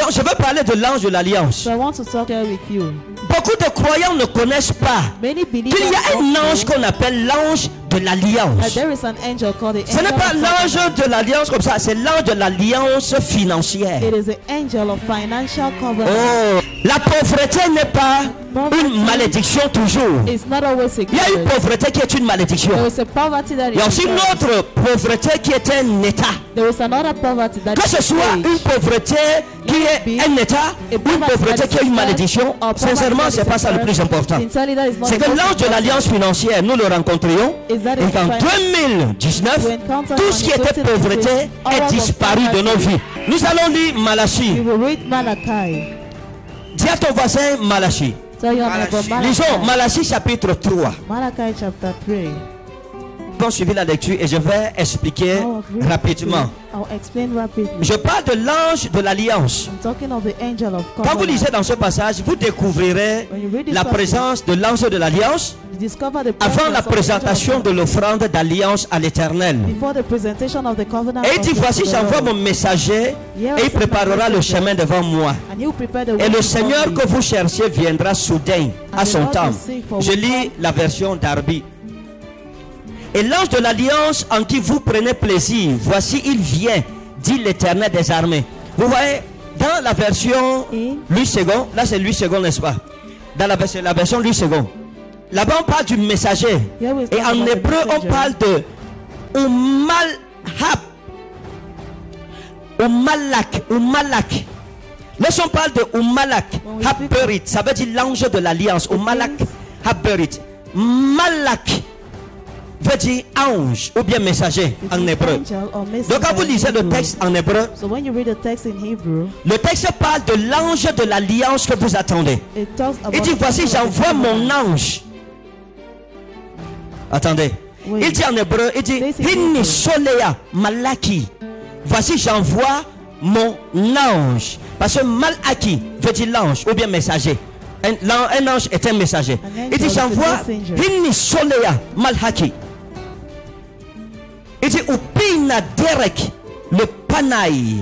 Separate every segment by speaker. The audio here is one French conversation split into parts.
Speaker 1: Donc je veux parler de l'ange de l'alliance.
Speaker 2: So I want to talk here with you.
Speaker 1: Beaucoup de croyants ne connaissent pas
Speaker 2: Many
Speaker 1: qu'il
Speaker 2: believers
Speaker 1: y a un ange qu'on appelle l'ange de l'alliance.
Speaker 2: there is an angel called the
Speaker 1: Ce n'est
Speaker 2: angel
Speaker 1: pas
Speaker 2: of
Speaker 1: l'ange de l'alliance comme ça, c'est l'ange de l'alliance financière.
Speaker 2: It is the angel of financial covenant.
Speaker 1: Oh, la pauvreté n'est pas une malédiction toujours.
Speaker 2: It's not always a
Speaker 1: Il y a une
Speaker 2: curse.
Speaker 1: pauvreté qui est une malédiction.
Speaker 2: There is a poverty that
Speaker 1: Il y a
Speaker 2: is
Speaker 1: aussi
Speaker 2: a
Speaker 1: une
Speaker 2: curse.
Speaker 1: autre pauvreté qui est un état.
Speaker 2: There is another poverty that
Speaker 1: Que ce
Speaker 2: is
Speaker 1: soit
Speaker 2: a
Speaker 1: une pauvreté qui est un état ou une pauvreté qui est une malédiction, sincèrement, c'est pas ça le plus important. C'est que l'ange de l'alliance financière, nous le rencontrions et qu'en 2019, tout ce qui était pauvreté est disparu de nos vies. Nous allons lire Malachie.
Speaker 2: You will read Malachi.
Speaker 1: Dis à ton voisin Malachie.
Speaker 2: Tell your neighbor
Speaker 1: Lisons
Speaker 2: Malachi.
Speaker 1: Malachie chapitre 3.
Speaker 2: Malachi chapter 3.
Speaker 1: Quand suivi la lecture et je vais expliquer rapidement.
Speaker 2: I'll explain rapidly.
Speaker 1: Je parle de l'ange de l'alliance.
Speaker 2: I'm talking of the angel of
Speaker 1: Quand vous
Speaker 2: covenant.
Speaker 1: lisez dans ce passage, vous découvrirez la présence de l'ange de l'alliance
Speaker 2: You discover the
Speaker 1: avant la
Speaker 2: presence of the angel
Speaker 1: présentation
Speaker 2: of
Speaker 1: de l'offrande d'alliance à l'Éternel.
Speaker 2: before the presentation of the covenant.
Speaker 1: Et il dit,
Speaker 2: offering
Speaker 1: voici
Speaker 2: to the
Speaker 1: j'envoie
Speaker 2: Lord.
Speaker 1: mon messager et il préparera le chemin devant moi.
Speaker 2: And he will prepare the
Speaker 1: Et
Speaker 2: way
Speaker 1: le
Speaker 2: before
Speaker 1: Seigneur
Speaker 2: me.
Speaker 1: que vous cherchez viendra soudain à son temps. Je lis la version d'Arby. Et l'ange de l'alliance en qui vous prenez plaisir, voici il vient, dit l'Éternel des armées. Vous voyez, dans la version Louis II, là c'est Louis II, n'est-ce pas? Dans la version Louis II. Là-bas on parle du messager.
Speaker 2: Here we
Speaker 1: Et
Speaker 2: talk
Speaker 1: en
Speaker 2: about the
Speaker 1: hébreu on
Speaker 2: messenger.
Speaker 1: parle de Umalhab. Umalak. Lorsqu'on parle de Umalak,
Speaker 2: When we
Speaker 1: Habberit, ça veut dire l'ange de l'alliance. Umalak, Habberit. Malak veut dire ange ou bien messager
Speaker 2: It
Speaker 1: en
Speaker 2: is
Speaker 1: hébreu.
Speaker 2: angel or messenger
Speaker 1: Donc quand vous
Speaker 2: in
Speaker 1: lisez le
Speaker 2: Hebrew.
Speaker 1: texte en hébreu,
Speaker 2: So when you read the text in Hebrew,
Speaker 1: le texte parle de l'ange de l'alliance que vous attendez.
Speaker 2: it talks about
Speaker 1: Il dit,
Speaker 2: the
Speaker 1: voici
Speaker 2: angel of the
Speaker 1: j'envoie mon
Speaker 2: covenant.
Speaker 1: ange. Attendez.
Speaker 2: Oui.
Speaker 1: Il dit en hébreu, il dit,
Speaker 2: This is
Speaker 1: Hinni
Speaker 2: Hebrew.
Speaker 1: solea malaki. Voici j'envoie mon ange. Parce que malaki veut dire l'ange ou bien messager. Un ange est un messager.
Speaker 2: An
Speaker 1: Il dit
Speaker 2: angel is a
Speaker 1: j'envoie
Speaker 2: messenger.
Speaker 1: Hinni solea malhaki. Il dit upina derek le panaï.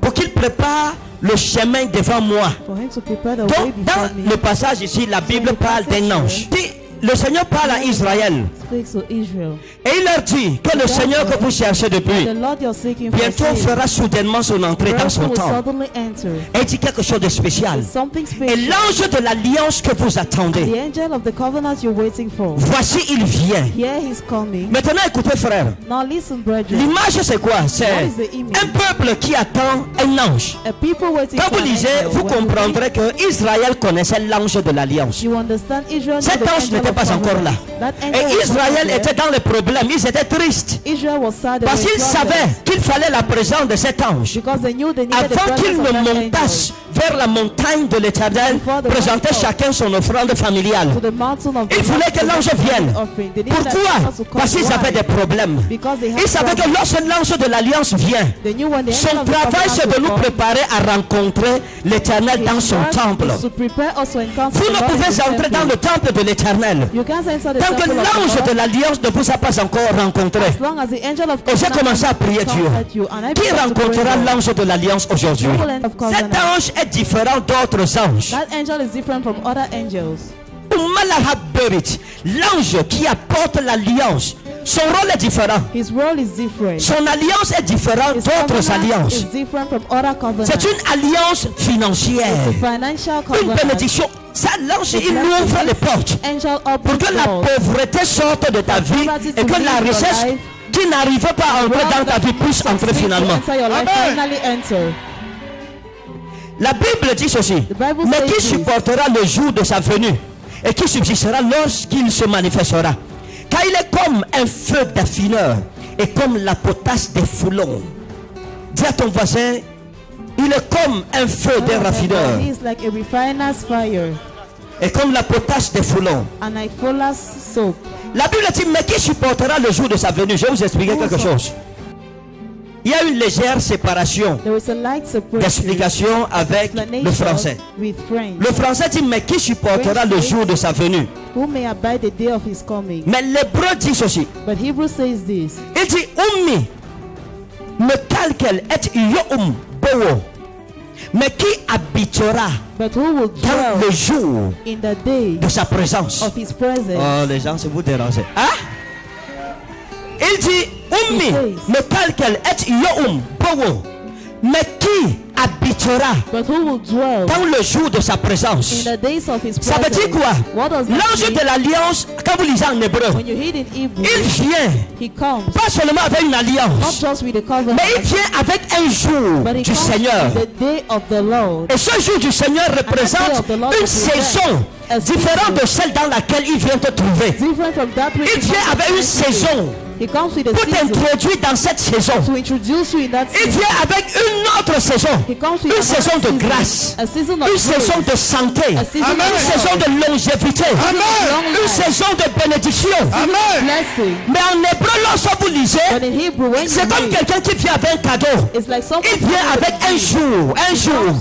Speaker 1: Pour qu'il prépare le chemin devant moi.
Speaker 2: For him to prepare the way
Speaker 1: Donc,
Speaker 2: before
Speaker 1: dans
Speaker 2: me.
Speaker 1: le passage ici, la Bible
Speaker 2: le
Speaker 1: parle
Speaker 2: passage,
Speaker 1: d'un ange. Dit, le Seigneur parle à Israël
Speaker 2: Speaks to Israel.
Speaker 1: et il leur dit que le Seigneur que vous cherchez depuis,
Speaker 2: The Lord you're seeking for
Speaker 1: bientôt
Speaker 2: saved.
Speaker 1: fera soudainement son entrée dans son
Speaker 2: will
Speaker 1: temple.
Speaker 2: suddenly enter.
Speaker 1: Et il dit quelque chose de spécial.
Speaker 2: It's something
Speaker 1: Et
Speaker 2: special.
Speaker 1: l'ange de l'alliance que vous attendez,
Speaker 2: The angel of the covenant you're waiting for.
Speaker 1: voici il vient.
Speaker 2: Here he's coming.
Speaker 1: Maintenant écoutez frère,
Speaker 2: Now listen, brethren.
Speaker 1: l'image c'est quoi? C'est
Speaker 2: What is the image?
Speaker 1: un peuple qui attend un ange.
Speaker 2: A people waiting
Speaker 1: Quand
Speaker 2: for
Speaker 1: vous
Speaker 2: an
Speaker 1: lisez,
Speaker 2: angel.
Speaker 1: vous
Speaker 2: When you
Speaker 1: comprendrez que Israël connaissait l'ange de l'alliance.
Speaker 2: You understand Israel knew
Speaker 1: Cet
Speaker 2: the
Speaker 1: ange
Speaker 2: angel
Speaker 1: n'était
Speaker 2: of
Speaker 1: pas encore
Speaker 2: covenant.
Speaker 1: là.
Speaker 2: That angel
Speaker 1: Et
Speaker 2: was
Speaker 1: Israël
Speaker 2: not there.
Speaker 1: était dans les problèmes, ils étaient tristes.
Speaker 2: Israel was sad. They
Speaker 1: Parce
Speaker 2: were
Speaker 1: qu'ils
Speaker 2: in
Speaker 1: savaient
Speaker 2: problems.
Speaker 1: qu'il fallait la présence de cet ange.
Speaker 2: Because they knew they needed the
Speaker 1: Avant qu'ils
Speaker 2: presence of
Speaker 1: ne
Speaker 2: that
Speaker 1: montassent
Speaker 2: angel
Speaker 1: vers la montagne de l'Éternel,
Speaker 2: Before the
Speaker 1: présenter
Speaker 2: mountain.
Speaker 1: chacun son offrande familiale.
Speaker 2: to the mountain of the
Speaker 1: Il voulait que
Speaker 2: Lord
Speaker 1: l'ange
Speaker 2: to
Speaker 1: vienne.
Speaker 2: offering. They needed that
Speaker 1: Pourquoi?
Speaker 2: angel to come.
Speaker 1: Parce qu'ils avaient
Speaker 2: Why?
Speaker 1: des problèmes.
Speaker 2: Because they had
Speaker 1: Ils savaient que
Speaker 2: problems.
Speaker 1: lorsque l'ange de l'Alliance vient,
Speaker 2: They knew when the
Speaker 1: son
Speaker 2: angel of the
Speaker 1: travail
Speaker 2: covenant
Speaker 1: c'est de
Speaker 2: would
Speaker 1: nous
Speaker 2: come,
Speaker 1: préparer à rencontrer l'Éternel dans
Speaker 2: his
Speaker 1: son
Speaker 2: work
Speaker 1: temple.
Speaker 2: is to prepare us to encounter
Speaker 1: Vous
Speaker 2: the
Speaker 1: ne
Speaker 2: Lord in
Speaker 1: pouvez
Speaker 2: the
Speaker 1: entrer dans
Speaker 2: temple.
Speaker 1: le temple de l'Éternel
Speaker 2: You can't enter the
Speaker 1: tant que
Speaker 2: temple of the
Speaker 1: l'ange
Speaker 2: Lord
Speaker 1: de l'Alliance ne vous a pas encore rencontré.
Speaker 2: as long as the angel of
Speaker 1: Et j'ai
Speaker 2: covenant
Speaker 1: commencé à prier Dieu.
Speaker 2: encountered you. And I
Speaker 1: Qui
Speaker 2: began to pray
Speaker 1: rencontrera
Speaker 2: for
Speaker 1: l'ange de l'Alliance aujourd'hui?
Speaker 2: the angel of
Speaker 1: Cet
Speaker 2: covenant.
Speaker 1: ange est différent d'autres anges.
Speaker 2: That angel is different from other angels.
Speaker 1: Umalahaberit, l'ange qui apporte l'alliance, son rôle est différent.
Speaker 2: His role is different.
Speaker 1: Son alliance est différente
Speaker 2: His
Speaker 1: d'autres
Speaker 2: covenant
Speaker 1: alliances.
Speaker 2: is different from other covenants.
Speaker 1: C'est une alliance financière,
Speaker 2: It's a financial
Speaker 1: une
Speaker 2: covenant.
Speaker 1: bénédiction. Ça, l'ange, il ouvre les portes
Speaker 2: Angel
Speaker 1: pour
Speaker 2: opens
Speaker 1: que la
Speaker 2: doors.
Speaker 1: pauvreté sorte de ta vie et que la richesse qui n'arrivait pas à entrer dans ta vie puisse entrer finalement.
Speaker 2: Enter your life, finally enter.
Speaker 1: La Bible dit ceci:
Speaker 2: Bible
Speaker 1: mais
Speaker 2: says
Speaker 1: qui
Speaker 2: this.
Speaker 1: supportera le jour de sa venue et qui subsistera lorsqu'il se manifestera, car il est comme un feu d'affineur et comme la potasse des foulons. Dis à ton voisin, il est comme un feu d'un raffineur
Speaker 2: He is like a refiner's fire
Speaker 1: et comme la potasse des foulons.
Speaker 2: and like fuller's soap.
Speaker 1: La Bible dit, mais qui supportera le jour de sa venue? Je vais vous expliquer quelque chose. Il y a une légère séparation
Speaker 2: There is a light separation
Speaker 1: d'explication avec le français.
Speaker 2: with French.
Speaker 1: Le français dit, mais qui supportera le jour de sa venue?
Speaker 2: Who may abide the day of his coming?
Speaker 1: Mais l'hébreu dit ceci.
Speaker 2: But Hebrew says this.
Speaker 1: Il dit, ummi, me calquel et youm beau, mais qui habitera
Speaker 2: But who will
Speaker 1: dans le
Speaker 2: dwell
Speaker 1: jour
Speaker 2: in the day
Speaker 1: de sa présence?
Speaker 2: of his presence?
Speaker 1: Oh, les gens, c'est vous déranger. Hein? Il dit, Ummi, le calcul est youm, beau, mais qui habitera
Speaker 2: But who will dwell
Speaker 1: dans le jour de sa présence?
Speaker 2: in the days of his
Speaker 1: Ça veut dire
Speaker 2: presence?
Speaker 1: quoi?
Speaker 2: What does that
Speaker 1: L'ange
Speaker 2: mean?
Speaker 1: de l'alliance, quand vous lisez en hébreu,
Speaker 2: When you read in Hebrew,
Speaker 1: il vient
Speaker 2: he comes
Speaker 1: pas seulement avec une
Speaker 2: not
Speaker 1: alliance,
Speaker 2: just with the covenant,
Speaker 1: mais il vient avec un jour
Speaker 2: but he
Speaker 1: du
Speaker 2: comes
Speaker 1: Seigneur.
Speaker 2: with the day of the Lord.
Speaker 1: Et ce jour du Seigneur représente une saison différente de celle dans laquelle il vient te trouver.
Speaker 2: Different from that which
Speaker 1: Il
Speaker 2: he
Speaker 1: vient
Speaker 2: comes
Speaker 1: avec une
Speaker 2: with.
Speaker 1: saison
Speaker 2: He comes with a
Speaker 1: pour
Speaker 2: season
Speaker 1: t'introduire dans cette saison.
Speaker 2: to introduce you in that
Speaker 1: Il
Speaker 2: season.
Speaker 1: vient avec une autre saison,
Speaker 2: He comes with
Speaker 1: une
Speaker 2: another
Speaker 1: saison de
Speaker 2: season,
Speaker 1: grâce,
Speaker 2: a season of
Speaker 1: une saison
Speaker 2: grace,
Speaker 1: de santé,
Speaker 2: a season
Speaker 3: Amen.
Speaker 1: une
Speaker 2: of
Speaker 1: saison
Speaker 2: health,
Speaker 1: de longévité,
Speaker 3: Amen.
Speaker 1: une saison de bénédiction.
Speaker 3: Amen.
Speaker 2: blessing.
Speaker 1: Mais en hébreu, lorsque vous lisez,
Speaker 2: But in Hebrew, when you
Speaker 1: c'est comme
Speaker 2: read,
Speaker 1: quelqu'un qui vient avec un cadeau.
Speaker 2: it's like someone
Speaker 1: Il vient
Speaker 2: coming
Speaker 1: avec
Speaker 2: with
Speaker 1: un
Speaker 2: a
Speaker 1: jour,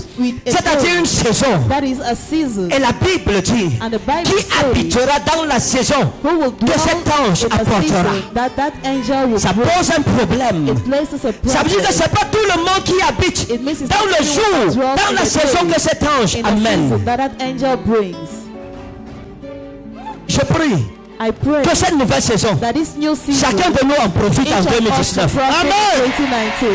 Speaker 1: c'est-à-dire une saison.
Speaker 2: that is a season.
Speaker 1: Et la Bible dit,
Speaker 2: And the Bible
Speaker 1: qui
Speaker 2: says,
Speaker 1: habitera dans la saison
Speaker 2: who will
Speaker 1: que
Speaker 2: dwell
Speaker 1: cet ange
Speaker 2: in a
Speaker 1: apportera?
Speaker 2: season that angel will
Speaker 1: Ça
Speaker 2: bring.
Speaker 1: pose un problème.
Speaker 2: It places a
Speaker 1: Ça veut dire que
Speaker 2: problem
Speaker 1: c'est pas tout le monde qui habite
Speaker 2: It means it's
Speaker 1: dans
Speaker 2: not
Speaker 1: le
Speaker 2: everyone
Speaker 1: jour,
Speaker 2: that dwells
Speaker 1: dans
Speaker 2: in
Speaker 1: la
Speaker 2: the
Speaker 1: saison
Speaker 2: day,
Speaker 1: que cet ange
Speaker 2: in the
Speaker 1: amène.
Speaker 2: season that angel brings.
Speaker 1: Je prie
Speaker 2: I pray
Speaker 1: que cette nouvelle saison,
Speaker 2: that this new season,
Speaker 1: chacun de nous en profite
Speaker 2: each
Speaker 1: en
Speaker 2: of us to
Speaker 1: 2019.
Speaker 2: profit
Speaker 3: Amen.
Speaker 2: 2019.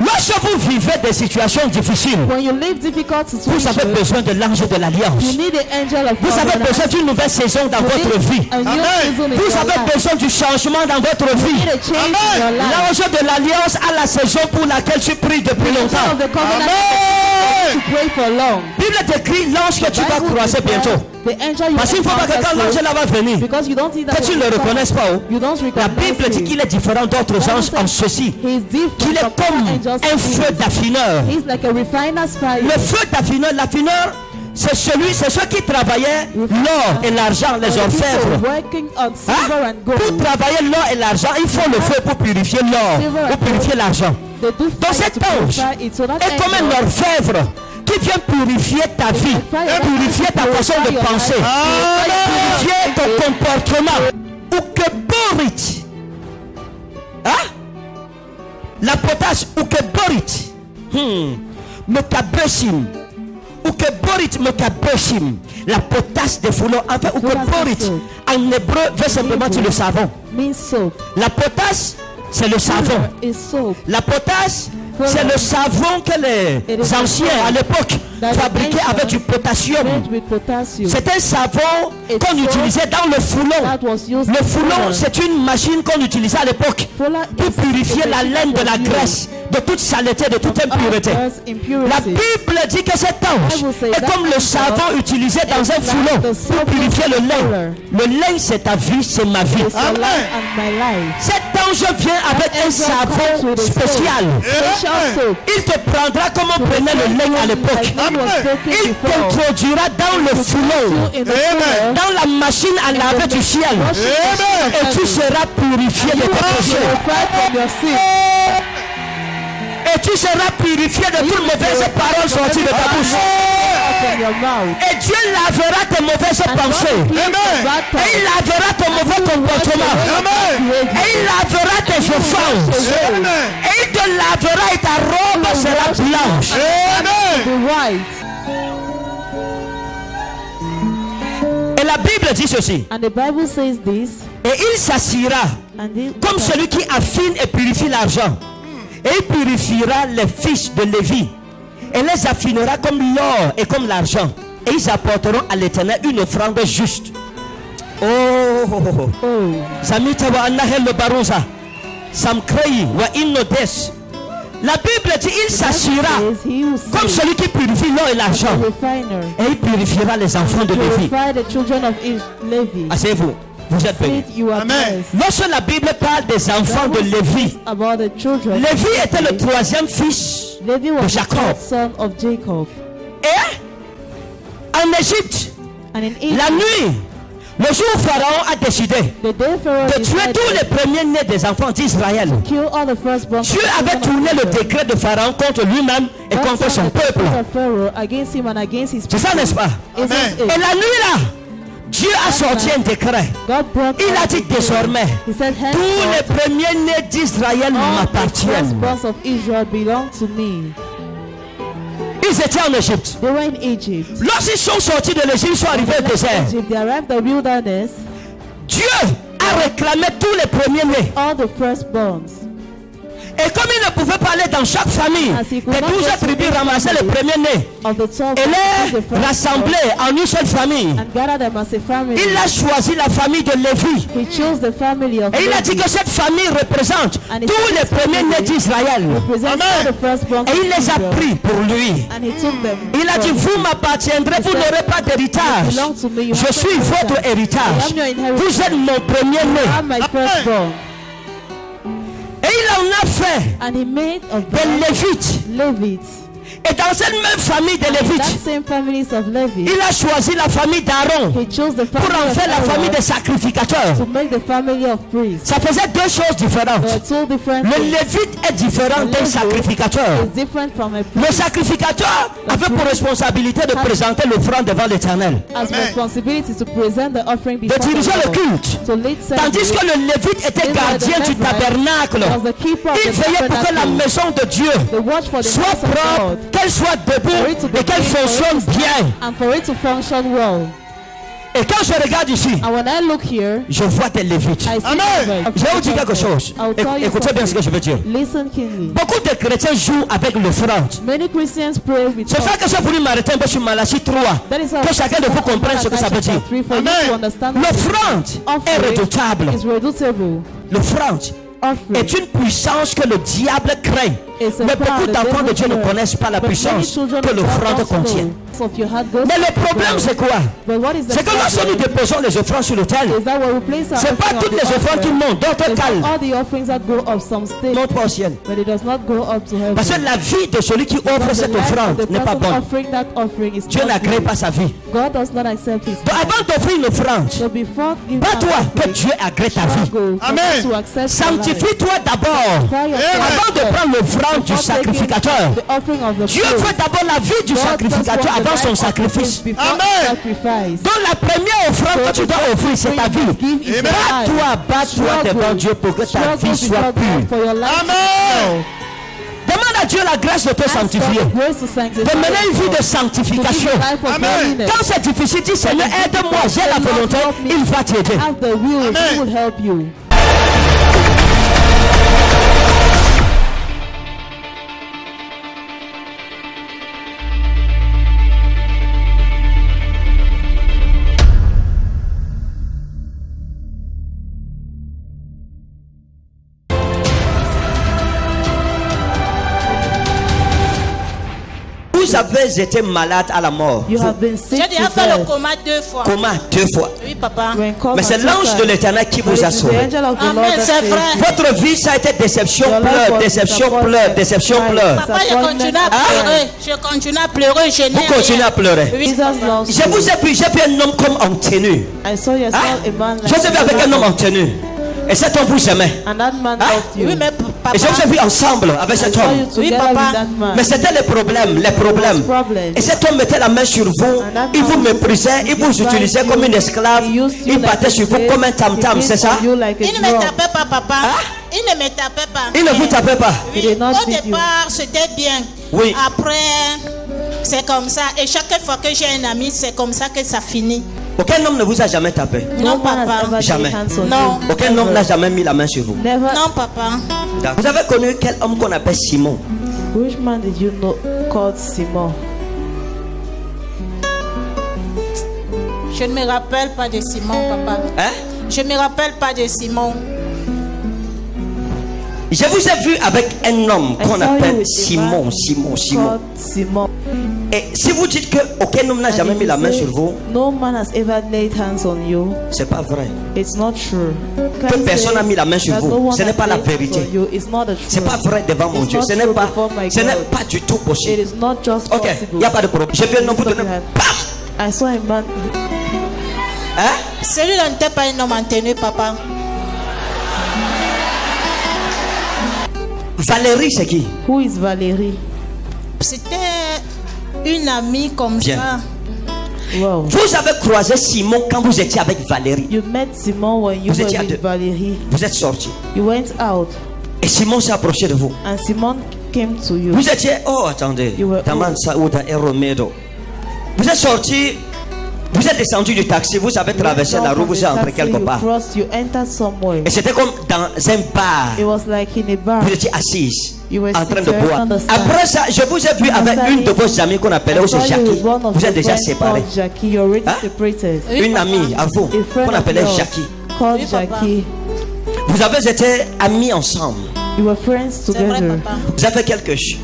Speaker 1: Lorsque vous vivez des situations difficiles,
Speaker 2: When you live difficult
Speaker 1: vous avez
Speaker 2: situations,
Speaker 1: besoin de l'ange de l'alliance.
Speaker 2: you need the angel of
Speaker 1: Vous avez
Speaker 2: covenant.
Speaker 1: besoin d'une nouvelle saison dans
Speaker 2: You
Speaker 1: votre
Speaker 2: need
Speaker 1: vie.
Speaker 2: a new
Speaker 3: Amen.
Speaker 2: season in
Speaker 1: Vous
Speaker 2: your
Speaker 1: avez
Speaker 2: life.
Speaker 1: besoin du changement dans votre
Speaker 2: You
Speaker 1: vie.
Speaker 2: need a change in
Speaker 3: Amen.
Speaker 2: your life.
Speaker 1: L'ange de l'alliance a la saison pour laquelle tu pries depuis
Speaker 2: The angel
Speaker 1: longtemps.
Speaker 2: of the covenant
Speaker 3: Amen.
Speaker 2: to pray for long.
Speaker 1: Bible décrit l'ange que tu vas
Speaker 2: Bible
Speaker 1: croiser
Speaker 2: declares
Speaker 1: bientôt.
Speaker 2: The angel you
Speaker 1: Parce qu'il ne faut pas que quand l'ange
Speaker 2: encounter
Speaker 1: là va venir,
Speaker 2: because you don't think that
Speaker 1: que tu ne
Speaker 2: when
Speaker 1: le
Speaker 2: he comes,
Speaker 1: reconnaisses pas. Oh.
Speaker 2: you don't
Speaker 1: La
Speaker 2: recognize
Speaker 1: Bible dit
Speaker 2: him.
Speaker 1: qu'il est différent d'autres
Speaker 2: Bible
Speaker 1: anges
Speaker 2: says
Speaker 1: en ceci.
Speaker 2: He is different
Speaker 1: Qu'il est
Speaker 2: from
Speaker 1: comme
Speaker 2: all angels.
Speaker 1: un feu d'affineur.
Speaker 2: He's like a refiner's fire.
Speaker 1: Le feu d'affineur, l'affineur, c'est ceux qui travaillaient l'or et l'argent, les
Speaker 2: For the people
Speaker 1: orfèvres.
Speaker 2: working on silver
Speaker 1: Hein?
Speaker 2: and
Speaker 1: Pour
Speaker 2: gold.
Speaker 1: travailler l'or et l'argent, il faut le feu pour purifier l'or, pour purifier l'argent.
Speaker 2: They do
Speaker 1: Donc
Speaker 2: fire
Speaker 1: cet
Speaker 2: to
Speaker 1: ange
Speaker 2: purify it. So that
Speaker 1: est comme un
Speaker 2: angel
Speaker 1: orfèvre qui vient purifier ta vie, purifier ta façon de penser, purifier ton comportement. Ou que borit. Hein? La potasse ou que borit. Me kabesim. Ou que borit me kabesim. La potasse de foulon. Enfin, ou que borit. En hébreu, veut simplement dire le savon.
Speaker 2: means soap.
Speaker 1: La potasse, c'est le savon.
Speaker 2: Is soap.
Speaker 1: La potasse, c'est le savon que les anciens à l'époque fabriquaient avec du potassium.
Speaker 2: Made with potassium.
Speaker 1: C'est un savon qu'on utilisait dans le foulon.
Speaker 2: That was used
Speaker 1: Le
Speaker 2: in
Speaker 1: foulon,
Speaker 2: fuller.
Speaker 1: c'est une machine qu'on utilisait à l'époque
Speaker 2: Fuller
Speaker 1: pour
Speaker 2: is
Speaker 1: purifier
Speaker 2: a
Speaker 1: la
Speaker 2: machine
Speaker 1: laine de
Speaker 2: that
Speaker 1: la
Speaker 2: was used
Speaker 1: graisse, de toute saleté, de toute impureté.
Speaker 2: Earth's impurity.
Speaker 1: La Bible dit que cet ange
Speaker 2: Bible says
Speaker 1: est
Speaker 2: that
Speaker 1: comme le
Speaker 2: angel
Speaker 1: savon utilisé dans
Speaker 2: is
Speaker 1: un
Speaker 2: like
Speaker 1: foulon
Speaker 2: the
Speaker 1: pour
Speaker 2: soap
Speaker 1: purifier le
Speaker 2: in the
Speaker 1: lin.
Speaker 2: fuller.
Speaker 1: Le lin, c'est ta vie, c'est ma vie.
Speaker 2: It's your life and my life.
Speaker 1: Cet ange vient avec un
Speaker 2: angel comes
Speaker 1: savon
Speaker 2: with a
Speaker 1: spécial.
Speaker 2: Special soap.
Speaker 1: Il te prendra comme on prenait le lin à l'époque.
Speaker 2: Like when was broken
Speaker 1: Il
Speaker 2: before.
Speaker 1: t'introduira dans le foulon,
Speaker 2: In the
Speaker 3: Amen.
Speaker 2: fuller,
Speaker 1: dans la machine à laver du ciel.
Speaker 3: Amen.
Speaker 1: Et tu seras purifié de tes péchés.
Speaker 2: purified from your sin.
Speaker 1: Et tu seras purifié de toutes mauvaises paroles sorties de ta bouche.
Speaker 2: From your mouth.
Speaker 1: Et Dieu lavera tes mauvaises pensées. Et il lavera ton mauvais comportement.
Speaker 3: Amen.
Speaker 1: Et il lavera tes offenses.
Speaker 3: Amen.
Speaker 1: Et il te lavera et ta robe sera blanche.
Speaker 3: Amen.
Speaker 2: The white.
Speaker 1: Et la Bible dit ceci.
Speaker 2: And the Bible says this.
Speaker 1: Et il s'assira
Speaker 2: And this,
Speaker 1: comme celui qui affine et purifie l'argent. Et il purifiera les fils de Lévi. Et les affinera comme l'or et comme l'argent. Et ils apporteront à l'Éternel une offrande juste. Oh, Samita wa anahel le barouza. Samkrei wa innodes. La Bible dit il s'assira
Speaker 2: says he will
Speaker 1: comme
Speaker 2: say,
Speaker 1: celui qui purifie l'or et
Speaker 2: the
Speaker 1: l'argent.
Speaker 2: refiner,
Speaker 1: Et il purifiera les enfants de Lévi.
Speaker 2: purify the children of Levi.
Speaker 1: Asseyez-vous, vous êtes bénis.
Speaker 2: Said you are
Speaker 3: Amen.
Speaker 2: blessed.
Speaker 1: Lorsque la Bible parle des enfants de Lévi,
Speaker 2: About the children.
Speaker 1: Lévi était le troisième fils.
Speaker 2: Levi was
Speaker 1: de
Speaker 2: the
Speaker 1: Jacob.
Speaker 2: third son of Jacob.
Speaker 1: Et en Égypte,
Speaker 2: And in Egypt,
Speaker 1: la nuit, le jour où Pharaon a décidé
Speaker 2: the day Pharaoh
Speaker 1: de tuer
Speaker 2: decided
Speaker 1: tous les premiers-nés des enfants d'Israël,
Speaker 2: to kill all the firstborn.
Speaker 1: Dieu avait tourné le décret de Pharaon contre lui-même et contre son peuple.
Speaker 2: Pharaoh against him and against his
Speaker 1: C'est ça, n'est-ce pas?
Speaker 2: Isn't
Speaker 3: Amen.
Speaker 2: it?
Speaker 1: Et la nuit là, Dieu a sorti un décret.
Speaker 2: God brought
Speaker 1: Il a
Speaker 2: out
Speaker 1: dit
Speaker 2: a decree.
Speaker 1: désormais,
Speaker 2: He said,
Speaker 1: tous les
Speaker 2: henceforth,
Speaker 1: premiers-nés d'Israël
Speaker 2: all the
Speaker 1: m'appartiennent.
Speaker 2: firstborns of Israel belong to me.
Speaker 1: Ils étaient en Égypte.
Speaker 2: They were in Egypt.
Speaker 1: Lorsqu'ils sont sortis de l'Égypte, ils sont arrivés au désert.
Speaker 2: Egypt, they arrived at the wilderness.
Speaker 1: Dieu a réclamé tous les premiers-nés.
Speaker 2: All the firstborns.
Speaker 1: Et comme il ne pouvait pas aller dans chaque famille, les 12 tribus ramassaient les premiers-nés
Speaker 2: Of the 12
Speaker 1: et les rassemblaient en une seule famille.
Speaker 2: and gathered them as a family.
Speaker 1: Il a choisi la famille de Lévi.
Speaker 2: He chose the family of
Speaker 1: Et il a dit
Speaker 2: Levi.
Speaker 1: que cette famille représente tous les premiers-nés d'Israël.
Speaker 2: Represents all the firstborns
Speaker 1: Et
Speaker 2: of
Speaker 1: il les a
Speaker 2: Israel.
Speaker 1: pris pour lui.
Speaker 2: And he took them.
Speaker 1: Il a dit,
Speaker 2: from
Speaker 1: vous m'appartiendrez, vous n'aurez pas d'héritage.
Speaker 2: belong to me. You
Speaker 1: Je
Speaker 2: have
Speaker 1: suis
Speaker 2: no
Speaker 1: votre
Speaker 2: inheritance.
Speaker 1: héritage.
Speaker 2: I am your inheritance.
Speaker 1: Vous êtes mon
Speaker 2: I
Speaker 1: premier-né.
Speaker 2: am my firstborn.
Speaker 1: Et il en a fait
Speaker 2: And he made of
Speaker 1: des
Speaker 2: them
Speaker 1: Lévites.
Speaker 2: Levites.
Speaker 1: Et dans cette même famille de
Speaker 2: That
Speaker 1: Lévites,
Speaker 2: same families of Levi.
Speaker 1: il a choisi la famille d'Aaron
Speaker 2: He chose the
Speaker 1: pour
Speaker 2: family
Speaker 1: en
Speaker 2: of
Speaker 1: faire la famille
Speaker 2: Aaron
Speaker 1: des sacrificateurs.
Speaker 2: to make the family of priests.
Speaker 1: Ça faisait deux choses
Speaker 2: There
Speaker 1: différentes.
Speaker 2: are two different
Speaker 1: Le
Speaker 2: things.
Speaker 1: Lévite est différent d'un sacrificateur.
Speaker 2: It's different from a
Speaker 1: Le
Speaker 2: priest.
Speaker 1: sacrificateur avait pour responsabilité de présenter l'offrande devant l'Éternel,
Speaker 2: Has responsibility to present the offering
Speaker 1: de
Speaker 2: before
Speaker 1: diriger
Speaker 2: the
Speaker 1: le
Speaker 2: Lord.
Speaker 1: culte.
Speaker 2: To lead
Speaker 1: Tandis
Speaker 2: service.
Speaker 1: que le Lévite était gardien du tabernacle.
Speaker 2: Was the keeper of
Speaker 1: Il
Speaker 2: the
Speaker 1: veillait pour que la
Speaker 2: tabernacle.
Speaker 1: maison de Dieu
Speaker 2: The watch for the
Speaker 1: soit
Speaker 2: house of
Speaker 1: propre,
Speaker 2: God.
Speaker 1: qu'elle soit debout et qu'elle fonctionne bien.
Speaker 2: And for it to function well.
Speaker 1: Et quand je regarde ici,
Speaker 2: And when I look here,
Speaker 1: je vois des Lévites.
Speaker 2: I see
Speaker 3: Amen.
Speaker 2: Levites.
Speaker 1: Je vais vous dire quelque chose.
Speaker 2: I'll tell you
Speaker 1: Écoutez bien ce que je veux dire.
Speaker 2: Listen keenly.
Speaker 1: Beaucoup de chrétiens jouent avec l'offrande.
Speaker 2: Many Christians pray with
Speaker 1: C'est ça que j'ai voulu m'arrêter un peu sur Malachie 3.
Speaker 2: That is how
Speaker 1: Que chacun de vous comprenne ce que ça veut dire.
Speaker 2: for you
Speaker 3: Amen.
Speaker 2: to understand
Speaker 1: L'offrande est
Speaker 2: offering
Speaker 1: redoutable.
Speaker 2: is redoutable.
Speaker 1: L'offrande
Speaker 2: Offering
Speaker 1: est une puissance que le diable craint.
Speaker 2: is a
Speaker 1: Mais beaucoup
Speaker 2: power the
Speaker 1: d'enfants de
Speaker 2: devil
Speaker 1: Dieu ne
Speaker 2: fears.
Speaker 1: connaissent pas la
Speaker 2: But many
Speaker 1: puissance
Speaker 2: children
Speaker 1: que
Speaker 2: of God
Speaker 1: l'offrande
Speaker 2: don't
Speaker 1: contient.
Speaker 2: know. So if you had those
Speaker 1: Mais le
Speaker 2: things
Speaker 1: problème
Speaker 2: well,
Speaker 1: c'est quoi?
Speaker 2: but what is the
Speaker 1: C'est que lorsque nous
Speaker 2: problem?
Speaker 1: déposons les offrandes sur l'autel,
Speaker 2: Is that when we place our
Speaker 1: c'est pas
Speaker 2: offering on
Speaker 1: toutes
Speaker 2: the
Speaker 1: les offrandes qui
Speaker 2: altar,
Speaker 1: montent, d'autres
Speaker 2: it's not
Speaker 1: calent,
Speaker 2: all the offerings that go up some stage,
Speaker 1: montent pas au ciel.
Speaker 2: but it does not go up to heaven.
Speaker 1: Parce que la vie de celui qui offre
Speaker 2: Because the
Speaker 1: cette
Speaker 2: life of
Speaker 1: offrande
Speaker 2: the
Speaker 1: n'est pas
Speaker 2: person
Speaker 1: bonne.
Speaker 2: offering that offering is
Speaker 1: Dieu
Speaker 2: not
Speaker 1: n'a créé
Speaker 2: good.
Speaker 1: pas sa vie.
Speaker 2: God does not accept his
Speaker 1: Donc
Speaker 2: life.
Speaker 1: avant d'offrir une offrande,
Speaker 2: So before giving
Speaker 1: pas
Speaker 2: an
Speaker 1: toi que
Speaker 2: offering,
Speaker 1: Dieu agrée ta vie.
Speaker 2: struggle for
Speaker 3: Amen.
Speaker 2: God to accept your life.
Speaker 1: Sanctifie-toi d'abord
Speaker 2: Try yourself
Speaker 1: avant de prendre l'offrande du
Speaker 2: before taking
Speaker 1: sacrificateur.
Speaker 2: the offering of the
Speaker 1: Dieu
Speaker 2: priest.
Speaker 1: veut d'abord la vie du
Speaker 2: God first
Speaker 1: sacrificateur
Speaker 2: wants the
Speaker 1: avant son
Speaker 2: life of the
Speaker 1: sacrifice.
Speaker 2: priest before
Speaker 3: Amen.
Speaker 2: sacrifice.
Speaker 1: Donc la première offrande que tu dois offrir, c'est ta vie.
Speaker 2: Give is your life.
Speaker 1: Bats-toi devant Dieu pour que ta
Speaker 2: Struggle
Speaker 1: vie soit
Speaker 2: before God
Speaker 1: pure.
Speaker 2: for your life to
Speaker 3: Amen.
Speaker 1: Demande à Dieu la grâce de te
Speaker 2: Ask God
Speaker 1: sanctifier.
Speaker 2: the grace to sanctify
Speaker 1: De mener une vie
Speaker 2: yourself.
Speaker 1: de
Speaker 2: To
Speaker 1: sanctification.
Speaker 2: live a life of
Speaker 3: Amen.
Speaker 2: holiness.
Speaker 1: Quand c'est difficile, dis Seigneur, aide-moi, j'ai la volonté, il va t'aider.
Speaker 2: Have the will,
Speaker 3: Amen.
Speaker 2: He will help you.
Speaker 1: Vous avez été malade à la mort.
Speaker 2: You have been sick
Speaker 4: J'ai déjà
Speaker 2: to
Speaker 4: fait le
Speaker 2: death.
Speaker 4: coma 2 fois.
Speaker 1: Comment? 2 fois.
Speaker 4: Oui, papa.
Speaker 2: You were in coma
Speaker 1: Mais c'est
Speaker 2: 2
Speaker 1: l'ange de
Speaker 2: times.
Speaker 1: l'éternel qui
Speaker 2: But
Speaker 1: vous a
Speaker 2: it is the
Speaker 1: sauvé.
Speaker 2: angel of the Lord
Speaker 4: Amen,
Speaker 2: that
Speaker 4: c'est
Speaker 2: saved
Speaker 4: vrai.
Speaker 2: you.
Speaker 1: Votre vie, ça a été déception,
Speaker 2: Your life
Speaker 1: pleure,
Speaker 2: was
Speaker 1: déception,
Speaker 2: disappointment.
Speaker 1: pleure, déception,
Speaker 2: Right.
Speaker 1: pleure.
Speaker 4: Papa, je continue à pleurer. Je continue à pleurer. Je n'ai
Speaker 1: Vous continuez
Speaker 4: rien.
Speaker 1: à pleurer.
Speaker 4: Oui,
Speaker 2: Jesus loves
Speaker 1: Je
Speaker 2: you.
Speaker 1: vous ai vu, j'ai vu un homme comme en tenue.
Speaker 2: I saw yourself
Speaker 1: Hein?
Speaker 2: a man like
Speaker 1: Je vous ai vu avec un homme en tenue. Et cet homme vous aimait.
Speaker 2: and that man
Speaker 1: Hein?
Speaker 2: loved you.
Speaker 4: Oui, mais papa.
Speaker 1: Et je vous ai vu ensemble avec
Speaker 2: I
Speaker 1: cet
Speaker 2: saw you
Speaker 1: homme.
Speaker 2: together
Speaker 4: papa.
Speaker 2: with that man.
Speaker 1: Mais c'était les problèmes, les problèmes.
Speaker 2: Problems.
Speaker 1: Et cet homme mettait la main sur vous, il vous méprisait, il vous utilisait comme une esclave, il battait sur vous comme un tam-tam, c'est ça?
Speaker 2: You like a
Speaker 4: Il ne me
Speaker 2: drum.
Speaker 4: tapait pas, papa.
Speaker 1: Hein?
Speaker 4: Il ne me tapait pas.
Speaker 1: Il ne vous tapait pas.
Speaker 4: Oui,
Speaker 2: He did not
Speaker 4: au
Speaker 2: beat you.
Speaker 4: départ, c'était bien.
Speaker 1: Oui.
Speaker 4: Après, c'est comme ça. Et chaque fois que j'ai un ami, c'est comme ça que ça finit.
Speaker 1: Aucun homme ne vous a jamais tapé.
Speaker 4: Non,
Speaker 2: No man has
Speaker 4: papa.
Speaker 2: ever laid
Speaker 1: Jamais.
Speaker 2: hands on
Speaker 4: Non.
Speaker 2: you.
Speaker 1: Aucun homme n'a jamais mis la main sur vous.
Speaker 2: Never.
Speaker 4: Non, papa.
Speaker 1: Vous avez connu quel homme qu'on appelle Simon?
Speaker 2: Which man did you know called Simon?
Speaker 4: Je ne me rappelle pas de Simon, papa.
Speaker 1: Hein?
Speaker 4: Je ne me rappelle pas de Simon.
Speaker 1: Je vous ai vu avec un homme
Speaker 2: I
Speaker 1: qu'on
Speaker 2: saw you
Speaker 1: appelle
Speaker 2: with a
Speaker 1: Simon,
Speaker 2: man
Speaker 1: Simon.
Speaker 2: Called Simon.
Speaker 1: Et si vous dites que aucun homme n'a jamais
Speaker 2: And
Speaker 1: mis la
Speaker 2: you
Speaker 1: main
Speaker 2: say,
Speaker 1: sur vous,
Speaker 2: no man has ever laid hands on you.
Speaker 1: c'est pas vrai.
Speaker 2: It's not true.
Speaker 1: Que personne n'a mis la main sur
Speaker 2: That
Speaker 1: vous,
Speaker 2: no one
Speaker 1: ce n'est
Speaker 2: has
Speaker 1: pas la
Speaker 2: laid hands
Speaker 1: vérité.
Speaker 2: on you. It's not the
Speaker 1: C'est
Speaker 2: truth.
Speaker 1: pas vrai devant mon
Speaker 2: It's
Speaker 1: Dieu.
Speaker 2: not
Speaker 1: Ce n'est
Speaker 2: true
Speaker 1: pas,
Speaker 2: before my
Speaker 1: ce n'est
Speaker 2: God.
Speaker 1: pas du tout
Speaker 2: It
Speaker 1: possible.
Speaker 2: is not just
Speaker 1: Ok, il
Speaker 2: possible.
Speaker 1: n'y a pas de problème. Je viens de vous donner. Bam!
Speaker 2: I saw a man.
Speaker 1: Hein?
Speaker 4: Celui-là n'était pas un homme en tenue, papa.
Speaker 1: Valérie, c'est qui?
Speaker 2: Who is Valerie?
Speaker 4: C'était une amie comme
Speaker 1: Bien.
Speaker 4: ça.
Speaker 2: Wow.
Speaker 1: Vous avez croisé Simon quand vous étiez avec Valérie.
Speaker 2: You met Simon when you
Speaker 1: Vous
Speaker 2: were
Speaker 1: étiez à deux.
Speaker 2: with Valerie.
Speaker 1: Vous êtes sortis.
Speaker 2: You went out
Speaker 1: Et Simon s'est approché de vous.
Speaker 2: and Simon came to you.
Speaker 1: Vous étiez, oh attendez,
Speaker 2: You were
Speaker 1: Taman Saouda et Romedo. Vous êtes sortis, vous êtes descendu du taxi, vous avez traversé la rue, vous êtes entré quelque part.
Speaker 2: You entered somewhere.
Speaker 1: Et c'était comme dans un bar.
Speaker 2: It was like in a bar.
Speaker 1: Vous étiez assise,
Speaker 2: You were
Speaker 1: en train de
Speaker 2: seated
Speaker 1: boire.
Speaker 2: on the stand.
Speaker 1: Après ça, je vous ai vu avec une de vos amies qu'on appelait
Speaker 2: I
Speaker 1: aussi
Speaker 2: saw you
Speaker 1: Jackie.
Speaker 2: with one of
Speaker 1: Vous
Speaker 2: your
Speaker 1: êtes déjà
Speaker 2: friends
Speaker 1: séparés.
Speaker 2: called Jackie. You're already
Speaker 1: Hein?
Speaker 2: separated.
Speaker 1: Une amie à vous
Speaker 2: A friend
Speaker 1: qu'on
Speaker 2: of
Speaker 1: appelait
Speaker 2: yours
Speaker 1: Jackie.
Speaker 2: called
Speaker 4: Oui, papa.
Speaker 2: Jackie.
Speaker 1: Vous avez été amis ensemble.
Speaker 2: You were friends
Speaker 4: C'est vrai,
Speaker 2: together.
Speaker 4: papa.
Speaker 1: Vous avez fait quelque chose.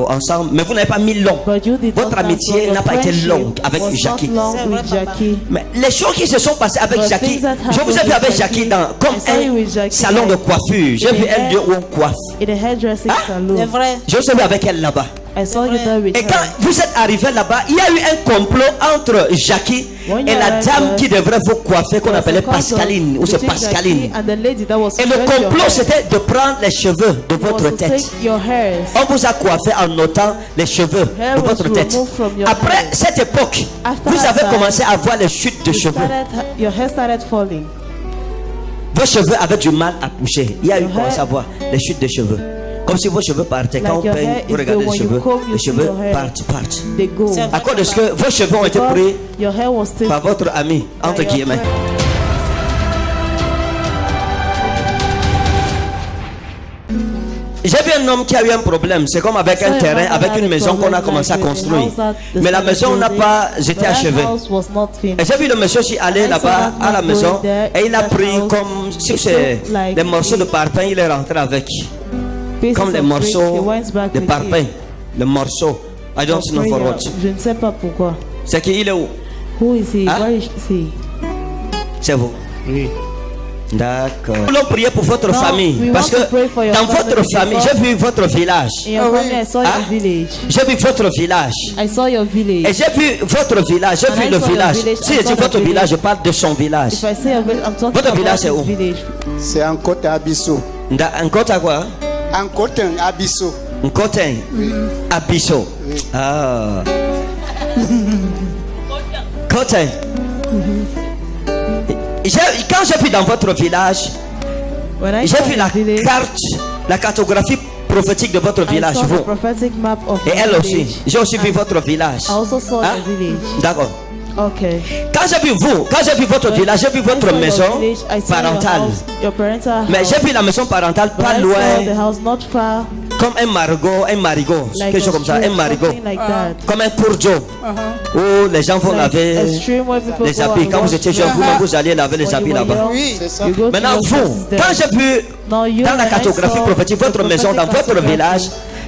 Speaker 1: Ensemble, mais vous n'avez pas mis long.
Speaker 2: But you did
Speaker 1: Votre
Speaker 2: not
Speaker 1: amitié
Speaker 2: last long.
Speaker 1: n'a pas
Speaker 2: Your
Speaker 1: été
Speaker 2: friendship
Speaker 1: longue avec
Speaker 2: was
Speaker 1: Jackie.
Speaker 2: not long
Speaker 4: C'est
Speaker 2: with
Speaker 4: vrai, papa.
Speaker 2: Jackie.
Speaker 1: Mais les choses qui se sont passées avec
Speaker 2: But
Speaker 1: Jackie,
Speaker 2: things that
Speaker 1: je vous ai
Speaker 2: happened
Speaker 1: vu avec
Speaker 2: with
Speaker 1: Jackie
Speaker 2: Jackie,
Speaker 1: dans comme
Speaker 2: I saw you with
Speaker 1: un
Speaker 2: Jackie
Speaker 1: salon de
Speaker 2: like
Speaker 1: coiffure. J'ai
Speaker 2: in
Speaker 1: vu
Speaker 2: a
Speaker 1: un lieu où on coiffe.
Speaker 2: In a hairdressing
Speaker 1: Hein?
Speaker 2: salon.
Speaker 4: C'est vrai.
Speaker 1: Je vous ai vu avec elle là-bas.
Speaker 2: I saw you there with
Speaker 1: Et quand
Speaker 2: her.
Speaker 1: vous êtes arrivé là-bas, il y a eu un complot entre Jackie
Speaker 2: When
Speaker 1: et
Speaker 2: you
Speaker 1: la
Speaker 2: arrived
Speaker 1: dame
Speaker 2: there,
Speaker 1: qui devrait vous coiffer, qu'on
Speaker 2: There was
Speaker 1: appelait
Speaker 2: a couple
Speaker 1: Pascaline, ou c'est
Speaker 2: between
Speaker 1: Pascaline.
Speaker 2: Jackie and the lady that was
Speaker 1: Et le
Speaker 2: spread your
Speaker 1: complot,
Speaker 2: hair.
Speaker 1: c'était de prendre les cheveux de
Speaker 2: Was
Speaker 1: votre
Speaker 2: to
Speaker 1: tête.
Speaker 2: take your hairs.
Speaker 1: On vous a coiffé en notant les cheveux
Speaker 2: Hair
Speaker 1: de
Speaker 2: was
Speaker 1: votre tête.
Speaker 2: removed from your
Speaker 1: Après
Speaker 2: head.
Speaker 1: cette époque,
Speaker 2: After
Speaker 1: vous
Speaker 2: that
Speaker 1: avez
Speaker 2: time,
Speaker 1: commencé à voir les chutes de cheveux.
Speaker 2: Your hair started falling.
Speaker 1: Vos cheveux avaient du mal à pousser. Il y a eu
Speaker 2: Your
Speaker 1: commencé
Speaker 2: hair-
Speaker 1: à voir les chutes de cheveux. Comme si vos cheveux partaient. Quand
Speaker 2: Like
Speaker 1: on
Speaker 2: your
Speaker 1: peigne,
Speaker 2: hair
Speaker 1: vous
Speaker 2: is
Speaker 1: regardez
Speaker 2: the- when
Speaker 1: les
Speaker 2: you
Speaker 1: cheveux.
Speaker 2: comb, you
Speaker 1: Les
Speaker 2: see
Speaker 1: cheveux
Speaker 2: your hair.
Speaker 1: partent.
Speaker 2: They go.
Speaker 4: C'est
Speaker 1: À cause de ce que vos cheveux ont été
Speaker 2: Because
Speaker 1: pris
Speaker 2: your hair was still
Speaker 1: par votre ami, entre
Speaker 2: by your
Speaker 1: guillemets.
Speaker 2: friend.
Speaker 1: J'ai vu un homme qui a eu un problème. C'est comme avec un
Speaker 2: So
Speaker 1: terrain,
Speaker 2: your
Speaker 1: avec
Speaker 2: mother
Speaker 1: une
Speaker 2: had a
Speaker 1: maison qu'on a
Speaker 2: problem
Speaker 1: commencé à
Speaker 2: like with the
Speaker 1: construire.
Speaker 2: house that the
Speaker 1: Mais la
Speaker 2: son
Speaker 1: maison n'a
Speaker 2: building,
Speaker 1: pas été
Speaker 2: but that
Speaker 1: achevée.
Speaker 2: house was not finished.
Speaker 1: Et j'ai vu le monsieur aussi aller
Speaker 2: I saw
Speaker 1: là-bas
Speaker 2: that
Speaker 1: à la
Speaker 2: man
Speaker 1: maison
Speaker 2: going there
Speaker 1: et il a
Speaker 2: in that
Speaker 1: pris
Speaker 2: house.
Speaker 1: comme si
Speaker 2: It
Speaker 1: c'est
Speaker 2: looked like
Speaker 1: des morceaux de
Speaker 2: he-
Speaker 1: parpaing, il est rentré avec.
Speaker 2: Pieces
Speaker 1: Comme les
Speaker 2: of bricks, he
Speaker 1: morceaux
Speaker 2: went back
Speaker 1: de
Speaker 2: with
Speaker 1: parpaing.
Speaker 2: it.
Speaker 1: Le morceau. I don't know for what.
Speaker 2: Je ne sais pas pourquoi.
Speaker 1: C'est qu'il est où?
Speaker 2: Who is he?
Speaker 1: Hein?
Speaker 2: Where is he?
Speaker 1: C'est vous.
Speaker 3: Oui.
Speaker 1: D'accord. Nous voulons prier pour votre
Speaker 2: No,
Speaker 1: famille.
Speaker 2: we
Speaker 1: Parce
Speaker 2: want
Speaker 1: que
Speaker 2: to pray for your
Speaker 1: dans votre
Speaker 2: family
Speaker 1: famille,
Speaker 2: because-
Speaker 1: j'ai vu votre village.
Speaker 2: In your
Speaker 3: Ah oui.
Speaker 2: family, I saw
Speaker 1: Hein?
Speaker 2: your village.
Speaker 1: J'ai vu votre village.
Speaker 2: I saw your village.
Speaker 1: Et j'ai vu votre village. J'ai
Speaker 2: And
Speaker 1: vu
Speaker 2: I
Speaker 1: le
Speaker 2: saw your
Speaker 1: village.
Speaker 2: village.
Speaker 1: Si
Speaker 2: I
Speaker 1: je
Speaker 2: saw
Speaker 1: dis
Speaker 2: the
Speaker 1: votre
Speaker 2: village.
Speaker 1: village, je parle de son village.
Speaker 2: If I say your village, I'm talking
Speaker 1: Votre
Speaker 2: about
Speaker 1: village, c'est
Speaker 2: his
Speaker 1: où?
Speaker 2: village.
Speaker 3: C'est en côte Abisso.
Speaker 1: Encore à quoi?
Speaker 3: En côte Abisso.
Speaker 1: Un cotin. Abisso. Ah. Cotin. Quand j'ai vu dans votre village,
Speaker 2: When I
Speaker 1: j'ai
Speaker 2: saw
Speaker 1: vu
Speaker 2: your
Speaker 1: la
Speaker 2: village,
Speaker 1: carte, la cartographie prophétique de votre
Speaker 2: I
Speaker 1: village.
Speaker 2: saw the
Speaker 1: Vous.
Speaker 2: prophetic map of
Speaker 1: Et
Speaker 2: your
Speaker 1: elle aussi.
Speaker 2: village.
Speaker 1: J'ai aussi vu votre village.
Speaker 2: I also saw
Speaker 1: Hein?
Speaker 2: your village.
Speaker 1: D'accord.
Speaker 2: Okay.
Speaker 1: Quand j'ai vu vous, quand j'ai vu votre village, j'ai vu
Speaker 2: I
Speaker 1: votre
Speaker 2: saw your
Speaker 1: maison
Speaker 2: village, I saw your
Speaker 1: parentale.
Speaker 2: house, your parental
Speaker 1: Mais
Speaker 2: house.
Speaker 1: j'ai vu la maison parentale
Speaker 2: But
Speaker 1: pas
Speaker 2: I saw the
Speaker 1: loin,
Speaker 2: house not far,
Speaker 1: comme un marigot,
Speaker 2: like
Speaker 1: quelque chose
Speaker 2: a
Speaker 1: comme ça,
Speaker 2: stream,
Speaker 1: un marigot,
Speaker 2: something like that.
Speaker 1: comme un cours d'eau, où les gens vont
Speaker 2: Like a
Speaker 1: laver
Speaker 2: stream where people
Speaker 1: les
Speaker 2: go
Speaker 1: habits.
Speaker 2: and
Speaker 1: Quand vous
Speaker 2: wash
Speaker 1: étiez
Speaker 2: their
Speaker 1: jeune, vous-même vous alliez laver les
Speaker 2: When
Speaker 1: habits
Speaker 2: you were
Speaker 1: là-bas.
Speaker 2: young,
Speaker 3: Oui, c'est ça.
Speaker 2: you go to
Speaker 1: Maintenant,
Speaker 2: your
Speaker 1: vous,
Speaker 2: places there.
Speaker 1: quand j'ai vu
Speaker 2: Now you,
Speaker 1: dans la
Speaker 2: when I
Speaker 1: cartographie
Speaker 2: saw
Speaker 1: prophétique
Speaker 2: the
Speaker 1: votre maison, dans
Speaker 2: prophetic
Speaker 1: votre
Speaker 2: cartography,
Speaker 1: village,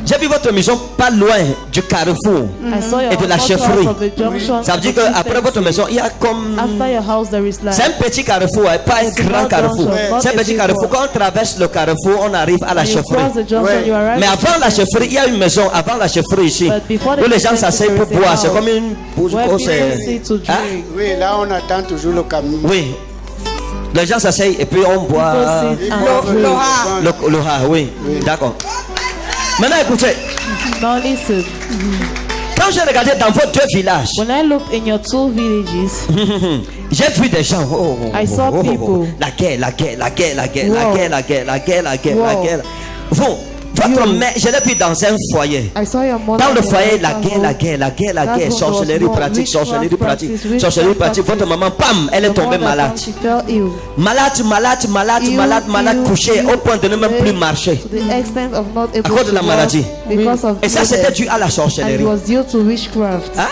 Speaker 1: j'ai vu votre maison pas loin du carrefour.
Speaker 2: I saw your
Speaker 1: et de la
Speaker 2: house not far
Speaker 1: chefferie.
Speaker 2: from the junction
Speaker 1: Ça veut
Speaker 2: of
Speaker 1: dire
Speaker 2: the
Speaker 1: qu'après
Speaker 2: chieftaincy.
Speaker 1: votre maison, il y a comme...
Speaker 2: After your house, there is like
Speaker 1: C'est un petit carrefour, hein, pas un
Speaker 2: It's a
Speaker 1: grand
Speaker 2: small
Speaker 1: carrefour.
Speaker 2: junction,
Speaker 1: C'est un
Speaker 2: not a
Speaker 1: petit
Speaker 2: big
Speaker 1: carrefour.
Speaker 2: one.
Speaker 1: Quand on traverse le carrefour, on arrive à la
Speaker 2: when you
Speaker 1: chefferie.
Speaker 2: cross the junction,
Speaker 3: Ouais.
Speaker 2: you arrive
Speaker 1: Mais
Speaker 2: at
Speaker 1: avant la chefferie, il y a une maison avant la chefferie ici.
Speaker 2: But before the
Speaker 1: Où les gens
Speaker 2: chefferie,
Speaker 1: s'asseyent pour
Speaker 2: there is a
Speaker 1: boire. C'est
Speaker 2: house
Speaker 1: comme une pause.
Speaker 2: where people
Speaker 1: c'est-
Speaker 2: sit to drink.
Speaker 1: Hein?
Speaker 3: Oui, là on attend toujours le camion.
Speaker 1: Oui. Les gens s'asseyent et puis on boit.
Speaker 2: People sit and drink.
Speaker 1: Le rat, oui. D'accord. Maintenant, écoutez.
Speaker 2: Now listen,
Speaker 1: Quand j'ai regardé dans vos deux villages,
Speaker 2: when I looked in your two villages,
Speaker 1: j'ai vu des gens. Oh, oh,
Speaker 2: I saw
Speaker 1: oh, oh, oh.
Speaker 2: people.
Speaker 1: La guerre, la guerre, la guerre, la guerre, la
Speaker 2: Wow.
Speaker 1: guerre, la guerre, la guerre, la guerre, la
Speaker 2: Wow.
Speaker 1: guerre. Vous, votre
Speaker 2: You.
Speaker 1: mère, je l'ai vu dans un foyer.
Speaker 2: I saw your mother.
Speaker 1: Dans le
Speaker 2: in
Speaker 1: foyer,
Speaker 2: the
Speaker 1: la guerre, la guerre, la guerre, la
Speaker 2: That
Speaker 1: guerre,
Speaker 2: home
Speaker 1: sorcellerie
Speaker 2: was more
Speaker 1: pratique,
Speaker 2: witchcraft
Speaker 1: sorcellerie pratique,
Speaker 2: practice,
Speaker 1: sorcellerie
Speaker 2: witchcraft
Speaker 1: pratique. Votre maman, pam, elle est
Speaker 2: The
Speaker 1: tombée
Speaker 2: mother,
Speaker 1: malade.
Speaker 2: she fell ill.
Speaker 1: Malade, malade, malade,
Speaker 2: Ill,
Speaker 1: malade, malade,
Speaker 2: ill,
Speaker 1: couchée
Speaker 2: ill,
Speaker 1: au point de ne même plus
Speaker 2: ill,
Speaker 1: marcher.
Speaker 2: To the extent of not able
Speaker 1: cause de
Speaker 2: to
Speaker 1: la
Speaker 2: walk
Speaker 1: maladie.
Speaker 2: because of
Speaker 1: Et ça,
Speaker 2: illness.
Speaker 1: c'était dû à la
Speaker 2: And it
Speaker 1: sorcellerie.
Speaker 2: was due to witchcraft.
Speaker 1: Hein?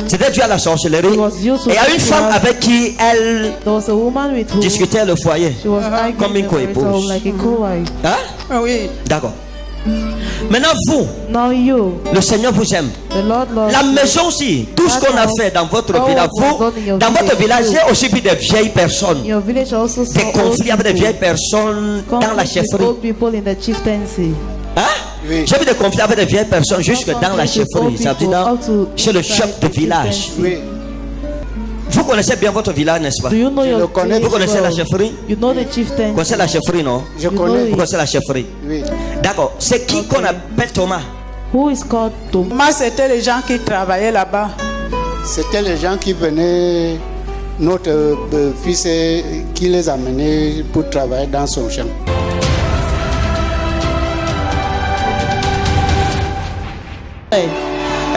Speaker 1: C'était dû à la sorcellerie.
Speaker 2: It was due to
Speaker 1: Et il y a une femme
Speaker 2: witchcraft.
Speaker 1: avec qui elle
Speaker 2: There was a woman with whom
Speaker 1: discutait le foyer.
Speaker 2: she was arguing
Speaker 1: Comme une
Speaker 2: in the marital
Speaker 1: co-épouse.
Speaker 2: home like a co-wife.
Speaker 1: Hein?
Speaker 3: Oui.
Speaker 1: D'accord. Maintenant, vous,
Speaker 2: Now you,
Speaker 1: le Seigneur vous aime.
Speaker 2: the Lord loves
Speaker 1: La
Speaker 2: you.
Speaker 1: maison aussi, tout ce qu'on a fait dans votre
Speaker 2: All
Speaker 1: village,
Speaker 2: what was done in
Speaker 1: vous,
Speaker 2: your
Speaker 1: dans votre
Speaker 2: village.
Speaker 1: village, j'ai aussi vu des vieilles personnes,
Speaker 2: In your village also saw
Speaker 1: des
Speaker 2: old
Speaker 1: conflits avec des
Speaker 2: people.
Speaker 1: vieilles personnes dans la
Speaker 2: Conflict with
Speaker 1: chefferie.
Speaker 2: old people in the chieftaincy.
Speaker 1: Hein?
Speaker 3: Oui.
Speaker 1: J'ai vu des conflits avec des vieilles personnes jusque dans la chefferie, ça veut dire chez le chef de village.
Speaker 3: Oui.
Speaker 1: Vous connaissez bien votre village, n'est-ce pas?
Speaker 2: Do you know
Speaker 3: Je
Speaker 2: your
Speaker 3: le connais.
Speaker 1: Vous
Speaker 2: village
Speaker 1: connaissez la
Speaker 2: well?
Speaker 1: chefferie?
Speaker 2: You know the chieftain.
Speaker 1: Vous connaissez la chefferie, non?
Speaker 3: Je
Speaker 2: You
Speaker 3: connais.
Speaker 2: know
Speaker 1: Vous connaissez la chefferie?
Speaker 3: Oui.
Speaker 1: D'accord. C'est qui qu'on appelle Thomas?
Speaker 2: Who is called Tom?
Speaker 5: Moi, c'était les gens qui travaillaient là-bas.
Speaker 3: C'était les gens qui venaient, notre fils qui les amenait pour travailler dans son champ.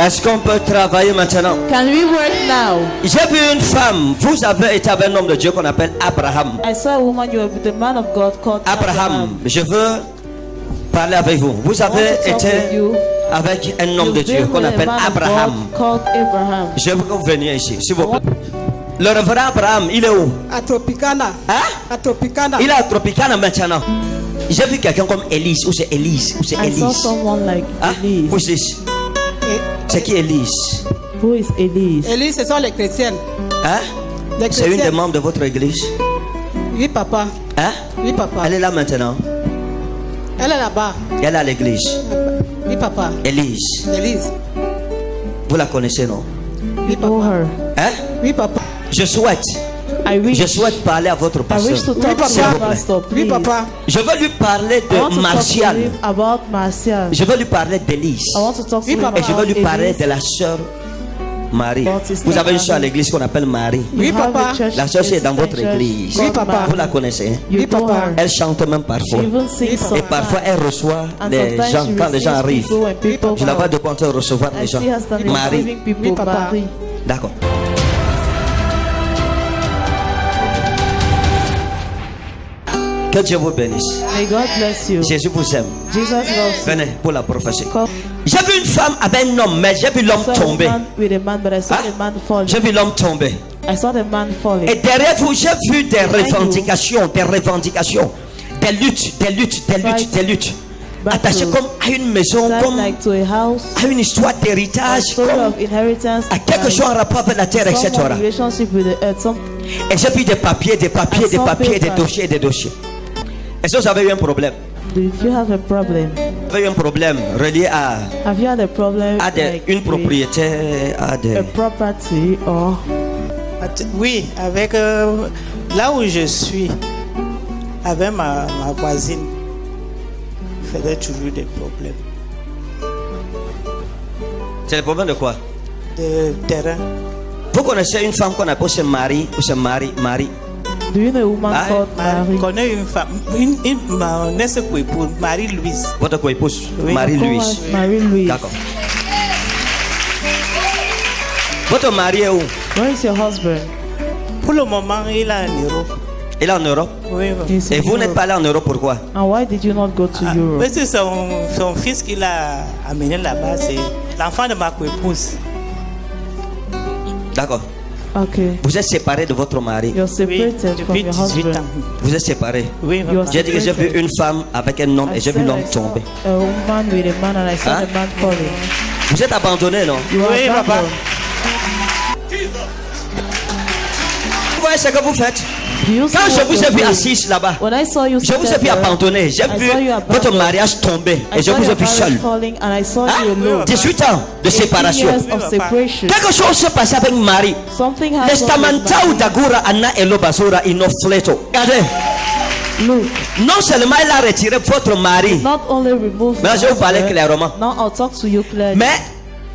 Speaker 1: Est-ce qu'on peut travailler maintenant?
Speaker 2: Can we work now?
Speaker 1: J'ai vu une femme. Vous avez été avec un homme de Dieu qu'on appelle Abraham.
Speaker 2: I saw a woman, you were with the man of God called
Speaker 1: Abraham, je veux parler avec vous. Vous avez été avec un homme de Dieu qu'on appelle Abraham. Je veux que vous veniez ici, s'il vous plaît. Le révérend Abraham, il est où?
Speaker 5: À Tropicana.
Speaker 1: Hein?
Speaker 5: À Tropicana.
Speaker 1: Il est à Tropicana maintenant. J'ai vu quelqu'un comme Élise. Où c'est Élise? Où c'est
Speaker 2: I saw
Speaker 1: Élise?
Speaker 2: someone like
Speaker 1: Hein?
Speaker 2: Elise.
Speaker 1: Où c'est? C'est qui Élise?
Speaker 2: Who is Elise?
Speaker 5: Élise, ce sont les chrétiennes.
Speaker 1: Hein?
Speaker 5: Les
Speaker 1: C'est une des
Speaker 5: chrétiennes.
Speaker 1: membres de votre église?
Speaker 5: Oui, papa.
Speaker 1: Hein?
Speaker 5: Oui, papa.
Speaker 1: Elle est là maintenant.
Speaker 5: Elle est là-bas.
Speaker 1: Elle est à l'église.
Speaker 5: Oui, papa.
Speaker 1: Élise.
Speaker 5: Élise.
Speaker 1: Vous la connaissez, non?
Speaker 5: Oui,
Speaker 2: Know
Speaker 5: papa.
Speaker 2: her.
Speaker 1: Hein?
Speaker 5: Oui, papa.
Speaker 1: Je souhaite parler à votre
Speaker 2: I wish to
Speaker 1: pasteur.
Speaker 2: talk to
Speaker 1: S'il vous
Speaker 2: the
Speaker 1: plaît.
Speaker 2: pastor,
Speaker 5: Oui,
Speaker 2: please.
Speaker 5: papa.
Speaker 1: Je veux lui parler
Speaker 2: I want
Speaker 1: de
Speaker 2: to
Speaker 1: Martial.
Speaker 2: talk to him about Martial.
Speaker 1: Je veux lui parler d'Élise.
Speaker 2: I want to talk to
Speaker 5: Oui,
Speaker 2: him
Speaker 5: papa.
Speaker 1: Et je veux lui
Speaker 2: about
Speaker 1: parler
Speaker 2: Elise.
Speaker 1: de la sœur Marie.
Speaker 2: About his
Speaker 1: Vous avez une
Speaker 2: sister
Speaker 1: sœur à
Speaker 2: Marie.
Speaker 1: l'église qu'on appelle Marie.
Speaker 5: Oui,
Speaker 2: You have
Speaker 5: papa.
Speaker 2: a church,
Speaker 1: La sœur, c'est
Speaker 2: a
Speaker 1: dans
Speaker 2: sister
Speaker 1: votre
Speaker 2: church
Speaker 1: église.
Speaker 5: Oui,
Speaker 2: called
Speaker 5: papa.
Speaker 2: Marie.
Speaker 1: Vous la connaissez, hein?
Speaker 2: You
Speaker 5: Oui,
Speaker 2: know
Speaker 5: papa.
Speaker 2: her.
Speaker 1: Elle chante même parfois.
Speaker 2: She even sings
Speaker 1: Et
Speaker 2: sometimes.
Speaker 1: parfois, elle reçoit
Speaker 2: And
Speaker 1: les
Speaker 2: sometimes
Speaker 1: gens
Speaker 2: she
Speaker 1: quand les gens
Speaker 2: receives
Speaker 1: arrivent.
Speaker 2: people when people
Speaker 1: Je la vois
Speaker 2: come.
Speaker 1: de quand elle recevoir
Speaker 2: I
Speaker 1: les gens.
Speaker 2: see her standing
Speaker 1: Marie.
Speaker 2: receiving people.
Speaker 5: Oui, papa.
Speaker 2: Marie.
Speaker 1: D'accord. Que Dieu vous bénisse.
Speaker 2: May God bless you.
Speaker 1: Jésus vous aime.
Speaker 2: Jesus loves you.
Speaker 1: Venez pour la prophétie.
Speaker 2: Come.
Speaker 1: J'ai vu une femme avec un homme, mais j'ai vu l'homme
Speaker 2: I saw a
Speaker 1: tomber.
Speaker 2: man with a man, but I saw
Speaker 1: Hein?
Speaker 2: the man falling.
Speaker 1: J'ai vu l'homme tomber.
Speaker 2: I saw the man falling.
Speaker 1: Et derrière vous, j'ai vu des revendications, des luttes, des luttes. Attachées comme à une maison,
Speaker 2: Tied
Speaker 1: comme
Speaker 2: like to a house,
Speaker 1: à une histoire
Speaker 2: a
Speaker 1: d'héritage,
Speaker 2: story
Speaker 1: comme
Speaker 2: of inheritance,
Speaker 1: à quelque chose en rapport avec la terre, etc.
Speaker 2: some relationship with the earth. Some
Speaker 1: Et j'ai vu des papiers, des dossiers. Est-ce que vous avez eu un problème?
Speaker 2: do you have a problem?
Speaker 1: Vous avez eu un problème relié à
Speaker 2: Have you had a problem like
Speaker 1: une
Speaker 2: with
Speaker 1: propriété, à des...
Speaker 2: a property or
Speaker 6: Oui, avec là où je suis, avec ma voisine, il faisait toujours des problèmes
Speaker 1: C'est le problème de quoi?
Speaker 6: de terrain.
Speaker 1: Vous connaissez une femme qu'on appelle Marie, ou c'est Marie?
Speaker 2: do you know a woman
Speaker 1: Ah,
Speaker 2: called
Speaker 6: Je
Speaker 2: Mary?
Speaker 6: connais une femme, mon ex-épouse, Marie-Louise.
Speaker 1: Votre coépouse,
Speaker 6: Oui.
Speaker 1: Marie-Louise.
Speaker 2: Mary Louise.
Speaker 1: D'accord. Votre mari est où?
Speaker 2: Where is your husband?
Speaker 6: Pour le moment, il a un euro.
Speaker 1: Il est en Europe.
Speaker 6: Oui, oui.
Speaker 2: He's
Speaker 1: Et
Speaker 2: in
Speaker 1: vous n'êtes
Speaker 2: Europe.
Speaker 1: pas allé en Europe, pourquoi?
Speaker 2: And why did you not go to Europe?
Speaker 6: Mais c'est son fils qui l'a amené là-bas, c'est l'enfant de ma coépouse.
Speaker 1: D'accord.
Speaker 2: Okay.
Speaker 1: Vous êtes séparés de votre mari.
Speaker 2: You're
Speaker 6: Oui,
Speaker 2: separated from
Speaker 6: depuis
Speaker 2: your
Speaker 6: 18
Speaker 2: husband.
Speaker 6: ans.
Speaker 1: Vous êtes séparés.
Speaker 6: Oui,
Speaker 2: You are
Speaker 6: papa.
Speaker 1: J'ai dit que j'ai vu une femme avec un homme
Speaker 2: I
Speaker 1: et j'ai
Speaker 2: said
Speaker 1: vu l'homme
Speaker 2: I saw
Speaker 1: tomber.
Speaker 2: a woman with a man and I saw
Speaker 1: Hein?
Speaker 2: the man falling.
Speaker 1: Vous êtes abandonné, non?
Speaker 2: You are
Speaker 6: Oui, papa.
Speaker 2: abandoned.
Speaker 1: Vous voyez ce que vous faites?
Speaker 2: Do you see
Speaker 1: Quand je
Speaker 2: what
Speaker 1: vous ai
Speaker 2: you're
Speaker 1: vu
Speaker 2: doing?
Speaker 1: assise là-bas,
Speaker 2: When I saw you
Speaker 1: je vous ai
Speaker 2: seated
Speaker 1: vu
Speaker 2: there,
Speaker 1: abandonné. J'ai
Speaker 2: I
Speaker 1: vu
Speaker 2: saw you
Speaker 1: votre
Speaker 2: abandoned.
Speaker 1: mariage tomber
Speaker 2: I
Speaker 1: et je
Speaker 2: saw
Speaker 1: vous ai
Speaker 2: your
Speaker 1: vu
Speaker 2: marriage
Speaker 1: seul.
Speaker 2: falling and I saw
Speaker 1: Hein?
Speaker 2: you alone.
Speaker 1: 18 ans de
Speaker 2: 18
Speaker 1: séparation.
Speaker 2: years of separation.
Speaker 1: Quelque chose s'est passé avec Marie.
Speaker 2: Something happened with
Speaker 1: Testamenta ou
Speaker 2: Mary.
Speaker 1: dagura anna elo basura inofleto. Regardez,
Speaker 2: Look,
Speaker 1: non seulement il a retiré votre mari,
Speaker 2: not only remove
Speaker 1: mais je vais vous parler
Speaker 2: husband,
Speaker 1: clairement.
Speaker 2: now I'll talk to you clearly.
Speaker 1: Mais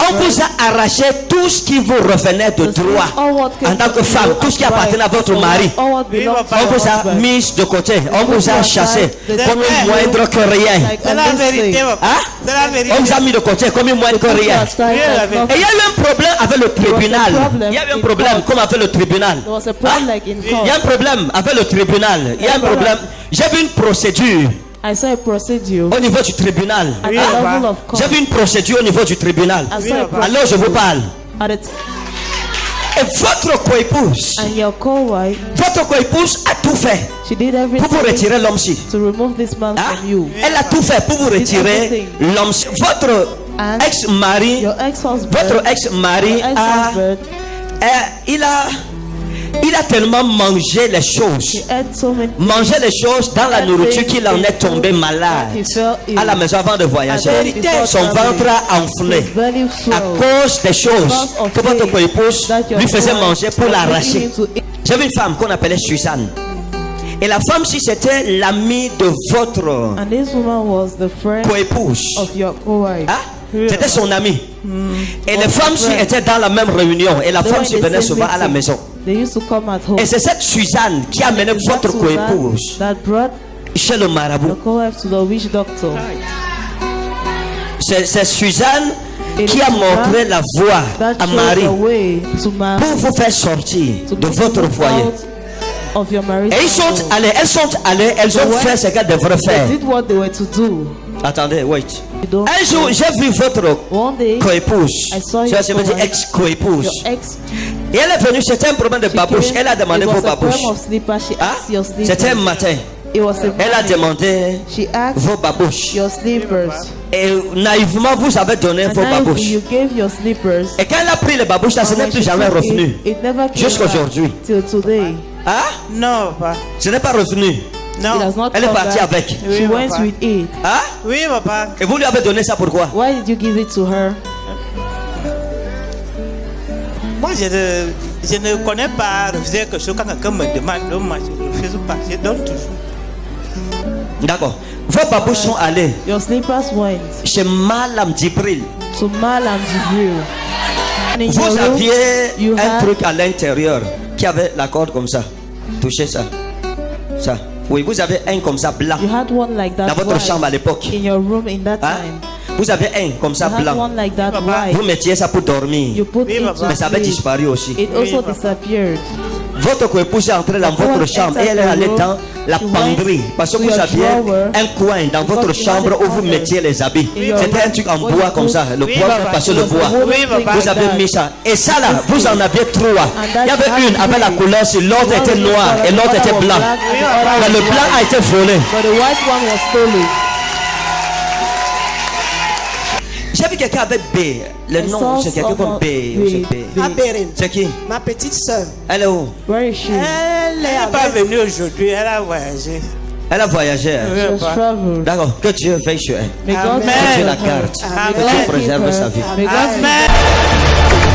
Speaker 1: on vous a arraché tout ce qui vous revenait de droit en tant que femme, tout ce qui appartenait à votre mari.
Speaker 2: All what belongs to
Speaker 1: On
Speaker 2: your
Speaker 1: vous a
Speaker 2: husband.
Speaker 1: mis de côté, on vous a chassé comme une moindre que rien.
Speaker 2: Like
Speaker 6: C'est la
Speaker 2: a
Speaker 6: vérité,
Speaker 2: mistake.
Speaker 6: papa.
Speaker 1: Hein?
Speaker 6: C'est la vérité.
Speaker 1: On vous a mis de côté comme une moindre que rien.
Speaker 2: Last time,
Speaker 6: Oui,
Speaker 2: like
Speaker 6: la vérité.
Speaker 2: nothing.
Speaker 1: Et il y a eu un problème avec le tribunal.
Speaker 2: problem
Speaker 1: Il y a eu un
Speaker 2: in
Speaker 1: problème
Speaker 2: court.
Speaker 1: comme avec le tribunal.
Speaker 2: There was a problem like in
Speaker 1: Il y a un
Speaker 2: court.
Speaker 1: problème avec le tribunal. Il y a un problème. J'ai vu une procédure
Speaker 2: I saw a procedure
Speaker 1: au niveau du tribunal.
Speaker 2: at the
Speaker 6: Oui,
Speaker 2: level
Speaker 6: papa.
Speaker 2: of court.
Speaker 1: J'ai vu une procédure au niveau du tribunal.
Speaker 2: I
Speaker 6: Oui,
Speaker 2: saw a
Speaker 6: papa.
Speaker 1: Alors je vous parle.
Speaker 2: at it,
Speaker 1: Et votre coépouse,
Speaker 2: and your co-wife,
Speaker 1: votre coépouse a tout fait
Speaker 2: she did
Speaker 1: pour vous
Speaker 2: everything
Speaker 1: retirer l'homme-ci.
Speaker 2: to remove this man
Speaker 1: Hein?
Speaker 2: from you.
Speaker 1: Elle a tout fait pour vous retirer l'homme-ci. Votre
Speaker 2: And
Speaker 1: ex-mari,
Speaker 2: your ex-husband,
Speaker 1: votre ex-mari
Speaker 2: your
Speaker 1: a,
Speaker 2: ex-husband,
Speaker 1: il a tellement mangé les choses.
Speaker 2: he ate so many
Speaker 1: Manger les choses dans la nourriture qu'il en est tombé malade
Speaker 2: he fell ill.
Speaker 1: à la maison avant de voyager. Son ventre a enflé
Speaker 2: His belly
Speaker 1: à
Speaker 2: swelled
Speaker 1: cause des choses
Speaker 2: because of
Speaker 1: que votre
Speaker 2: things
Speaker 1: coépouse
Speaker 2: that your
Speaker 1: lui faisait
Speaker 2: wife
Speaker 1: manger pour
Speaker 2: was
Speaker 1: l'arracher.
Speaker 2: making him to eat.
Speaker 1: J'avais une femme qu'on appelait Suzanne. Et la femme, si c'était l'amie de votre
Speaker 2: And this woman was the friend
Speaker 1: coépouse,
Speaker 2: of your co-wife.
Speaker 1: hein, C'était son ami. Et les femmes étaient dans la même réunion. Et la femme venait souvent à la maison.
Speaker 2: They used to come at home.
Speaker 1: Et c'est cette Suzanne qui a mené votre coépouse
Speaker 2: That brought
Speaker 1: chez le
Speaker 2: the
Speaker 1: marabout.
Speaker 2: co-wife to the witch doctor.
Speaker 1: C'est Suzanne qui a montré la voie
Speaker 2: That
Speaker 1: à
Speaker 2: showed
Speaker 1: Marie
Speaker 2: the way to Mary,
Speaker 1: pour vous faire sortir
Speaker 2: to
Speaker 1: de
Speaker 2: bring
Speaker 1: votre
Speaker 2: you
Speaker 1: foyer.
Speaker 2: out of your marriage.
Speaker 1: Et elles sont allées, elles ont fait ce qu'elles devraient faire.
Speaker 2: They did what they were to do.
Speaker 1: Attendez, wait.
Speaker 2: You don't
Speaker 1: Un jour, j'ai vu votre
Speaker 2: One day,
Speaker 1: coépouse.
Speaker 2: I saw
Speaker 1: Je
Speaker 2: your
Speaker 1: me dis
Speaker 2: co-wife,
Speaker 1: ex-coépouse.
Speaker 2: your ex.
Speaker 1: Et elle est venue, c'était un problème de
Speaker 2: She
Speaker 1: babouche.
Speaker 2: came,
Speaker 1: Elle a demandé
Speaker 2: it
Speaker 1: vos
Speaker 2: was a
Speaker 1: babouches.
Speaker 2: problem of slippers. She
Speaker 1: Hein?
Speaker 2: asked your slippers.
Speaker 1: C'était un matin.
Speaker 2: It was a
Speaker 1: Elle a
Speaker 2: morning.
Speaker 1: demandé
Speaker 2: She asked
Speaker 1: vos babouches.
Speaker 2: your slippers.
Speaker 1: Et naïvement, vous avez donné
Speaker 2: And
Speaker 1: vos
Speaker 2: now
Speaker 1: babouches.
Speaker 2: you gave your slippers.
Speaker 1: Et quand elle a pris les babouches, ça
Speaker 2: And
Speaker 1: n'est
Speaker 2: when
Speaker 1: plus
Speaker 2: she
Speaker 1: jamais
Speaker 2: took
Speaker 1: revenu.
Speaker 2: it never came
Speaker 1: Jusqu'à
Speaker 2: back
Speaker 1: aujourd'hui.
Speaker 2: till today.
Speaker 1: Hein?
Speaker 6: Non, papa.
Speaker 1: Ce n'est pas revenu.
Speaker 2: It
Speaker 6: Non.
Speaker 2: has not
Speaker 1: Elle est
Speaker 2: come
Speaker 1: partie
Speaker 2: back.
Speaker 1: avec.
Speaker 2: She
Speaker 6: Oui,
Speaker 2: went
Speaker 6: papa.
Speaker 2: with it.
Speaker 1: Hein?
Speaker 6: Oui, papa.
Speaker 1: Et vous lui avez donné ça pourquoi?
Speaker 2: Why did you give it to her?
Speaker 6: Moi, je ne connais pas refuser quelque chose quand quelqu'un me demande. Donc, moi, je ne refuse pas. Je donne toujours.
Speaker 1: D'accord. Vos babouches sont allées
Speaker 2: Your slippers went
Speaker 1: chez Malam Djibril.
Speaker 2: to Malam Jibril. And in your
Speaker 1: Vous
Speaker 2: room,
Speaker 1: aviez
Speaker 2: you
Speaker 1: un
Speaker 2: had-
Speaker 1: truc à l'intérieur qui avait la corde comme ça. Touchez ça. Ça. Oui, vous avez un comme ça blanc.
Speaker 2: You had one like that
Speaker 1: Dans votre
Speaker 2: white
Speaker 1: chambre à l'époque.
Speaker 2: in your room in that
Speaker 1: Hein?
Speaker 2: time.
Speaker 1: Vous avez un comme ça
Speaker 2: You had
Speaker 1: blanc.
Speaker 2: one like that
Speaker 6: Papa.
Speaker 2: white.
Speaker 1: Vous mettiez ça pour dormir.
Speaker 2: You put
Speaker 6: Oui,
Speaker 2: it
Speaker 6: papa.
Speaker 2: to
Speaker 1: Mais ça avait
Speaker 2: sleep.
Speaker 1: disparu aussi.
Speaker 2: It also
Speaker 6: papa.
Speaker 2: disappeared.
Speaker 1: Votre coépouse est entrée dans votre chambre et elle est allée dans la penderie. Parce que vous aviez un coin dans votre chambre où vous mettiez les habits. C'était un truc en bois comme ça. Le
Speaker 6: Oui,
Speaker 1: bois,
Speaker 6: papa.
Speaker 1: vous passez le bois.
Speaker 6: Oui, papa.
Speaker 1: Vous avez mis ça. Et ça là, vous en aviez trois. Il y avait une avec la couleur, si l'autre était noir et l'autre était blanc. Mais le blanc a été volé.
Speaker 2: But the white one was stolen.
Speaker 1: J'ai vu quelqu'un avec B. Le
Speaker 2: I
Speaker 1: nom,
Speaker 2: saw
Speaker 1: c'est quelqu'un comme
Speaker 2: someone-
Speaker 1: B.
Speaker 2: B.
Speaker 1: B.
Speaker 7: Abérin,
Speaker 1: C'est qui?
Speaker 7: ma petite soeur.
Speaker 1: Elle est où?
Speaker 2: Where is she?
Speaker 6: Elle n'est pas venue aujourd'hui. Elle a voyagé.
Speaker 1: Elle a voyagé. hein.
Speaker 6: Oui,
Speaker 2: She has
Speaker 6: papa.
Speaker 2: traveled.
Speaker 1: D'accord. Que Dieu veille sur elle.
Speaker 2: May God
Speaker 7: Amen.
Speaker 1: Que Dieu la
Speaker 2: preserve her.
Speaker 1: garde.
Speaker 7: Amen.
Speaker 1: Que Dieu préserve sa vie.
Speaker 2: May God
Speaker 6: Amen.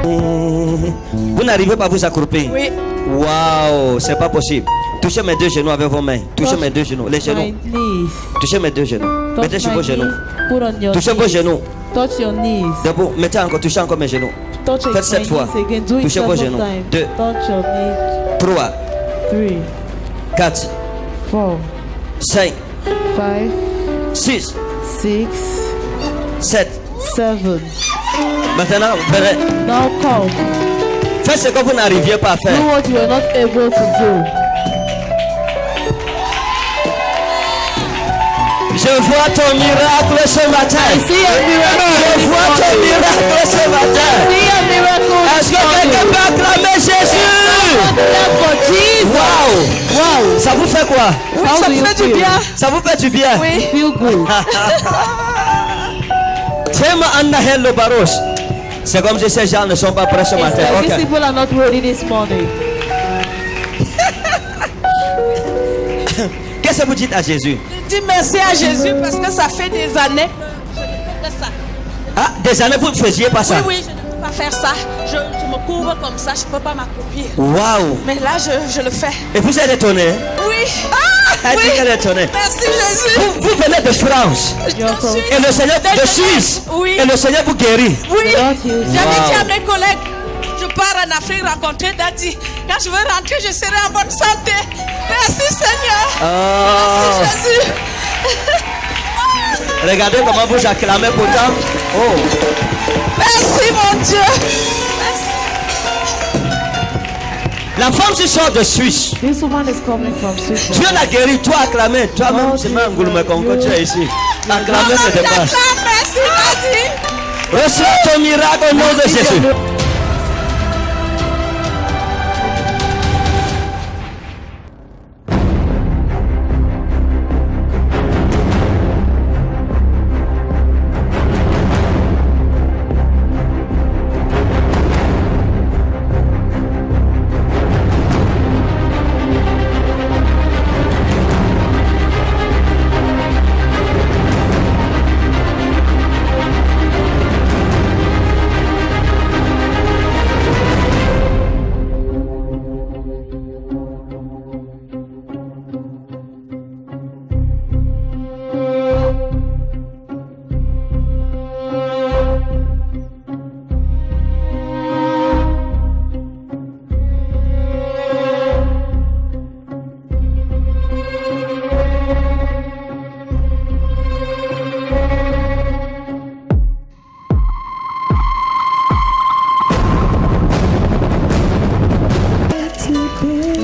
Speaker 1: Vous n'arrivez pas à vous accroupir.
Speaker 7: Oui.
Speaker 1: Waouh, c'est pas possible. Touchez mes deux genoux avec vos mains. Touchez mes deux genoux. Les
Speaker 2: my
Speaker 1: genoux.
Speaker 2: knees.
Speaker 1: Touchez mes deux genoux.
Speaker 2: Touch
Speaker 1: Mettez sur
Speaker 2: my
Speaker 1: vos genoux.
Speaker 2: knees. Put on your
Speaker 1: Touchez vos
Speaker 2: knees.
Speaker 1: genoux.
Speaker 2: Touch your knees.
Speaker 1: Debout. Mettez encore. Touchez encore mes genoux.
Speaker 2: Touch
Speaker 1: Faites
Speaker 2: my
Speaker 1: 7 fois.
Speaker 2: knees again. Do it
Speaker 1: Touchez vos
Speaker 2: 7
Speaker 1: genoux.
Speaker 2: times.
Speaker 1: 2,
Speaker 2: Touch your knees.
Speaker 1: 3,
Speaker 2: 3,
Speaker 1: 4,
Speaker 2: 4,
Speaker 1: 5,
Speaker 2: 5,
Speaker 1: 6,
Speaker 2: 6,
Speaker 1: 7.
Speaker 2: 7.
Speaker 1: Maintenant, venez.
Speaker 2: Now come.
Speaker 1: Faites ce que vous n'arriviez pas à
Speaker 2: Do
Speaker 1: faire.
Speaker 2: what you are not able to do.
Speaker 1: Je vois ton miracle ce matin.
Speaker 2: See a miracle.
Speaker 1: Je vois ton miracle ce matin.
Speaker 2: See a miracle.
Speaker 1: Est-ce que quelqu'un peut acclamer Jésus?
Speaker 2: Clap for Jesus.
Speaker 1: Waouh!
Speaker 2: Wow.
Speaker 1: Ça vous fait quoi?
Speaker 2: How do you feel?
Speaker 1: Ça vous fait du bien?
Speaker 2: Feel good.
Speaker 1: Tema Anna Hello Baros. C'est comme si ces gens ne sont pas prêts ce
Speaker 2: It's
Speaker 1: matin.
Speaker 2: like
Speaker 1: Ok.
Speaker 2: these people are not ready this morning.
Speaker 1: Qu'est-ce que vous dites à Jésus?
Speaker 7: Dis merci à Jésus parce que ça fait des années que je ne fais que ça.
Speaker 1: Ah, des années vous ne faisiez pas ça?
Speaker 7: Oui, oui, je ne peux pas faire ça. Je me couvre comme ça, je ne peux pas m'accroupir.
Speaker 1: Waouh!
Speaker 7: Mais là, je le fais.
Speaker 1: Et vous êtes étonné?
Speaker 7: Oui.
Speaker 1: Elle dit
Speaker 7: Oui.
Speaker 1: qu'elle est étonnée.
Speaker 7: Merci Jésus.
Speaker 1: Vous venez de France.
Speaker 2: You're from-
Speaker 7: Suisse.
Speaker 1: Et le Seigneur de Suisse.
Speaker 7: Oui.
Speaker 1: Et le Seigneur vous guérit.
Speaker 7: Oui.
Speaker 2: God heals you.
Speaker 7: J'avais dit à mes collègues, je pars en Afrique rencontrer Daddy. Quand je veux rentrer, je serai en bonne santé. Merci Seigneur. Merci Jésus.
Speaker 1: Regardez comment vous acclamez pourtant. Oh.
Speaker 7: Merci mon Dieu. Merci.
Speaker 1: La femme se sort de Suisse.
Speaker 2: This woman is coming from Switzerland.
Speaker 1: Dieu l'a guéri, toi acclamé. Toi-même, c'est même Goulme Congo, tu es ici. Acclamé ne dépasse.
Speaker 7: Merci Daddy.
Speaker 1: Reçois ton miracle au nom de Jésus.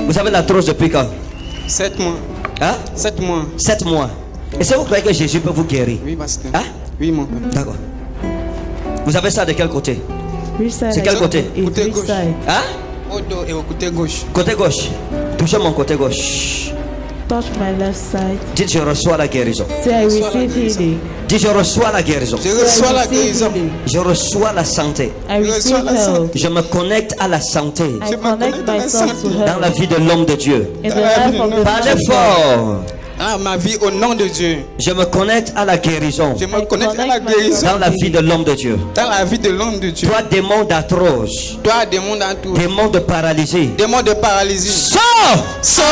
Speaker 1: Vous avez l'arthrose depuis quand?
Speaker 8: 7 mois.
Speaker 1: Hein?
Speaker 8: 7 mois.
Speaker 1: 7 mois. Et si vous croyez que Jésus peut vous guérir?
Speaker 8: Oui, pasteur.
Speaker 1: Hein?
Speaker 8: Oui, mon père.
Speaker 1: D'accord. Vous avez ça de quel côté? C'est quel côté?
Speaker 8: Côté gauche.
Speaker 1: Hein?
Speaker 8: Au dos et au côté gauche.
Speaker 1: Côté gauche. Touchez mon côté gauche.
Speaker 2: Touch my left side.
Speaker 1: Dites je reçois la guérison.
Speaker 2: Say I receive healing.
Speaker 1: Dites je reçois la guérison.
Speaker 8: Je reçois la guérison.
Speaker 1: Je reçois la santé.
Speaker 2: I receive health.
Speaker 1: Je me connecte à la santé.
Speaker 2: I connect myself to
Speaker 1: Dans la
Speaker 2: health.
Speaker 1: vie de l'homme de Dieu.
Speaker 2: In the life of the
Speaker 1: Parlez
Speaker 2: church.
Speaker 1: fort.
Speaker 8: Ah, ma vie au nom de Dieu.
Speaker 1: Je me connecte à la guérison.
Speaker 8: Je me connecte à la guérison.
Speaker 1: Dans la vie de l'homme de Dieu.
Speaker 8: Dans la vie de l'homme de Dieu.
Speaker 1: Toi, démon d'arthrose.
Speaker 8: Toi, démon d'entour.
Speaker 1: Démon de paralysie.
Speaker 8: Démon de paralysie.
Speaker 1: Sors!
Speaker 8: Sors!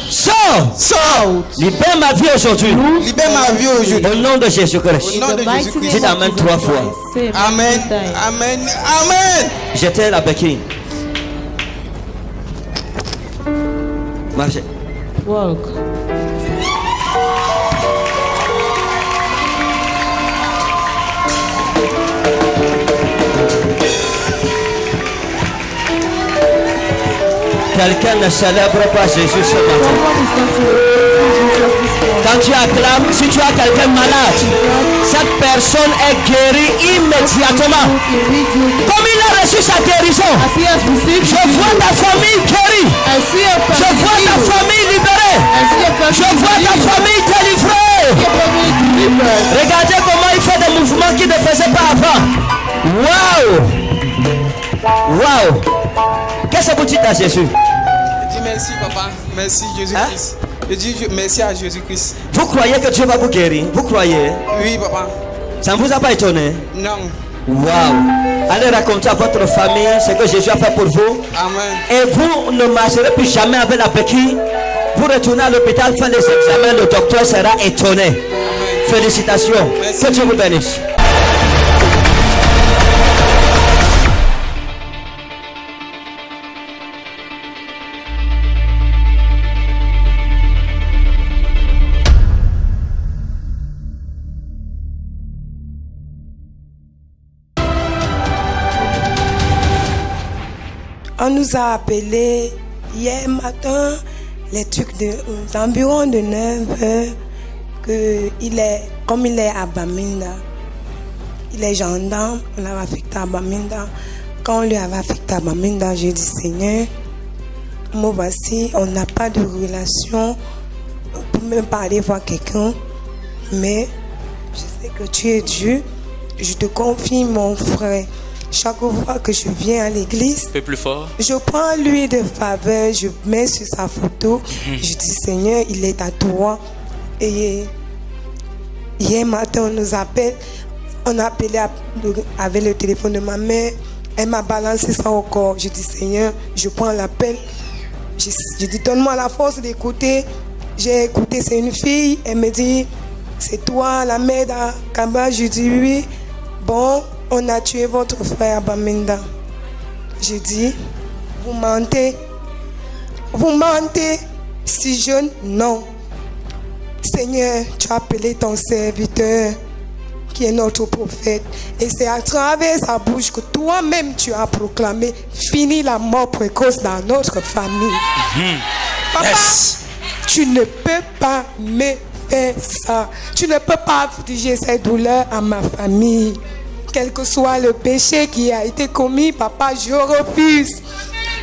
Speaker 1: Sors!
Speaker 8: Sors!
Speaker 1: Libère ma vie aujourd'hui.
Speaker 8: Libère ma vie aujourd'hui.
Speaker 1: Au nom de Jésus-Christ.
Speaker 8: Au nom de Jésus-Christ.
Speaker 1: Dites amen 3 fois.
Speaker 2: Say
Speaker 8: Amen.
Speaker 2: many times.
Speaker 8: Amen. Amen.
Speaker 1: Jetez la béquille. Marchez.
Speaker 2: Walk.
Speaker 1: Quelqu'un ne célèbre pas Jésus ce matin.
Speaker 2: Someone is not here.
Speaker 1: Quand tu acclames, si tu as quelqu'un malade, cette personne est guérie immédiatement. Comme il a reçu sa guérison,
Speaker 2: As he has received
Speaker 1: je vois ta famille guérie.
Speaker 2: I see a
Speaker 1: Je
Speaker 2: person
Speaker 1: vois ta
Speaker 2: healed.
Speaker 1: famille libérée.
Speaker 2: I see a person
Speaker 1: Je vois ta
Speaker 2: healed.
Speaker 1: famille délivrée.
Speaker 2: I see a person delivered.
Speaker 1: Regardez comment il fait des mouvements qu'il ne faisait pas avant. Waouh! Waouh! Qu'est-ce que vous dites à Jésus?
Speaker 8: Je dis merci, papa. Merci, Jésus-Christ. Je dis merci à Jésus-Christ.
Speaker 1: Vous croyez que Dieu va vous guérir? Vous croyez?
Speaker 8: Oui, papa.
Speaker 1: Ça ne vous a pas étonné?
Speaker 8: Non.
Speaker 1: Waouh! Allez raconter à votre famille ce que Jésus a fait pour vous.
Speaker 8: Amen.
Speaker 1: Et vous ne marcherez plus jamais avec la béquille. Vous retournez à l'hôpital, faire les examens, le docteur sera étonné.
Speaker 8: Amen.
Speaker 1: Félicitations.
Speaker 8: Merci.
Speaker 1: Que Dieu vous bénisse.
Speaker 9: On nous a appelé hier matin, les trucs d'environ de 9h, comme il est à Bamenda, il est gendarme, on l'avait affecté à Bamenda. Quand on lui avait affecté à Bamenda, j'ai dit Seigneur, moi voici, on n'a pas de relation pour même parler voir quelqu'un, mais je sais que tu es Dieu, je te confie mon frère. Chaque fois que je viens à l'église,
Speaker 10: Fais plus fort.
Speaker 9: je prends l'huile de faveur, je mets sur sa photo, je dis Seigneur, il est à toi. Et hier matin, on nous appelle, on a appelé avec le téléphone de ma mère, elle m'a balancé ça au corps. Je dis Seigneur, je prends l'appel, je dis donne-moi la force d'écouter. J'ai écouté, c'est une fille, elle me dit c'est toi la mère d'Akaba. Je dis oui, bon. On a tué votre frère à Bamenda. J'ai dit, vous mentez. Vous mentez. Si jeune, non. Seigneur, tu as appelé ton serviteur, qui est notre prophète. Et c'est à travers sa bouche que toi-même tu as proclamé, fini la mort précoce dans notre famille. Papa, tu ne peux pas me faire ça. Tu ne peux pas infliger cette douleur à ma famille. Quel que soit le péché qui a été commis, papa, je refuse.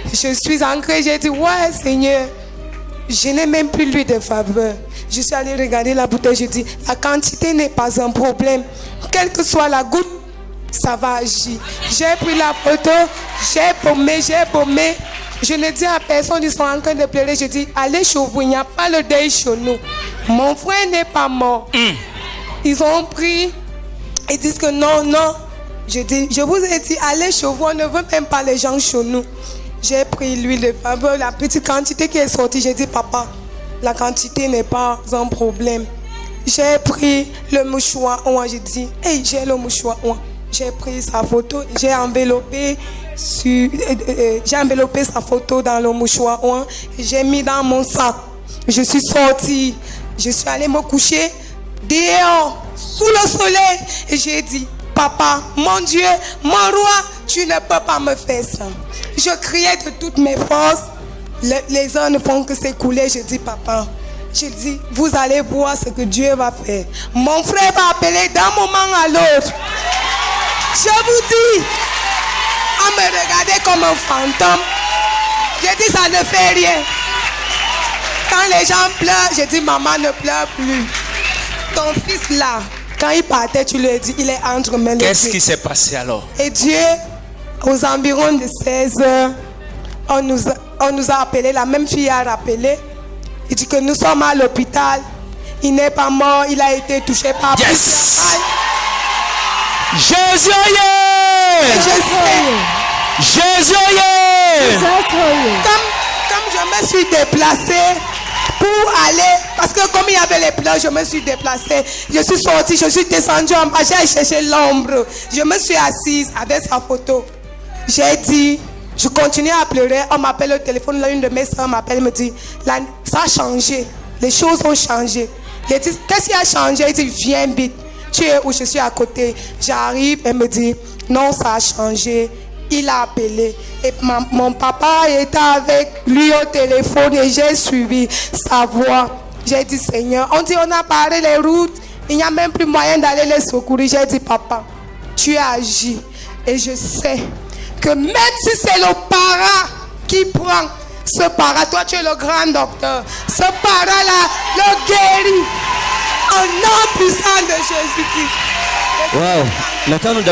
Speaker 9: Je suis ancrée, j'ai dit, ouais Seigneur, je n'ai même plus l'huile de faveur. Je suis allée regarder la bouteille, je dis, la quantité n'est pas un problème. Quelle que soit la goutte, ça va agir. J'ai pris la photo, j'ai paumé. Je ne dis à personne, ils sont en train de pleurer. Je dis, allez chez vous, il n'y a pas le deuil chez nous. Mon frère n'est pas mort. Ils ont pris, ils disent que non. Je dis, je vous ai dit, allez chez vous, on ne veut même pas les gens chez nous. J'ai pris l'huile de faveur, la petite quantité qui est sortie. J'ai dit, papa, la quantité n'est pas un problème. J'ai pris le mouchoir. J'ai dit, hey, j'ai le mouchoir. J'ai pris sa photo, j'ai enveloppé sa photo dans le mouchoir. J'ai mis dans mon sac. Je suis sortie. Je suis allée me coucher dehors, sous le soleil. Et j'ai dit, papa, mon Dieu, mon roi, tu ne peux pas me faire ça. Je criais de toutes mes forces. Les heures ne font que s'écouler. Je dis, papa, je dis, vous allez voir ce que Dieu va faire. Mon frère va appeler d'un moment à l'autre. Je vous dis, à me regarder comme un fantôme. Je dis, ça ne fait rien. Quand les gens pleurent, je dis, maman ne pleure plus. Ton fils là, quand il partait, tu lui as dit, il est entre mes mains.
Speaker 10: Qu'est-ce qui s'est passé alors?
Speaker 9: Et Dieu, aux environs de 16 heures, on nous a appelé, la même fille a rappelé. Il dit que nous sommes à l'hôpital. Il n'est pas mort, il a été touché par plusieurs balles.
Speaker 10: Jésus, Jésus,
Speaker 9: comme je me suis déplacée pour aller, parce que comme il y avait les pleurs, je me suis déplacée. Je suis sortie, je suis descendue en bas, j'ai cherché l'ombre. Je me suis assise avec sa photo. J'ai dit, je continue à pleurer. On m'appelle au téléphone, l'une de mes soeurs m'appelle, me dit, ça a changé, les choses ont changé. J'ai dit, qu'est-ce qui a changé? Il dit, viens vite. Tu es où? Je suis à côté. J'arrive, elle me dit, non, ça a changé. Il a appelé. Et mon papa était avec lui au téléphone et j'ai suivi sa voix. J'ai dit, Seigneur, on dit, on a parlé les routes. Il n'y a même plus moyen d'aller les secourir. J'ai dit, papa, tu as agi. Et je sais que même si c'est le para qui prend, ce para, toi tu es le grand docteur, ce para-là le guérit. Au nom puissant de Jésus-Christ.
Speaker 1: Wow. Maintenant, nous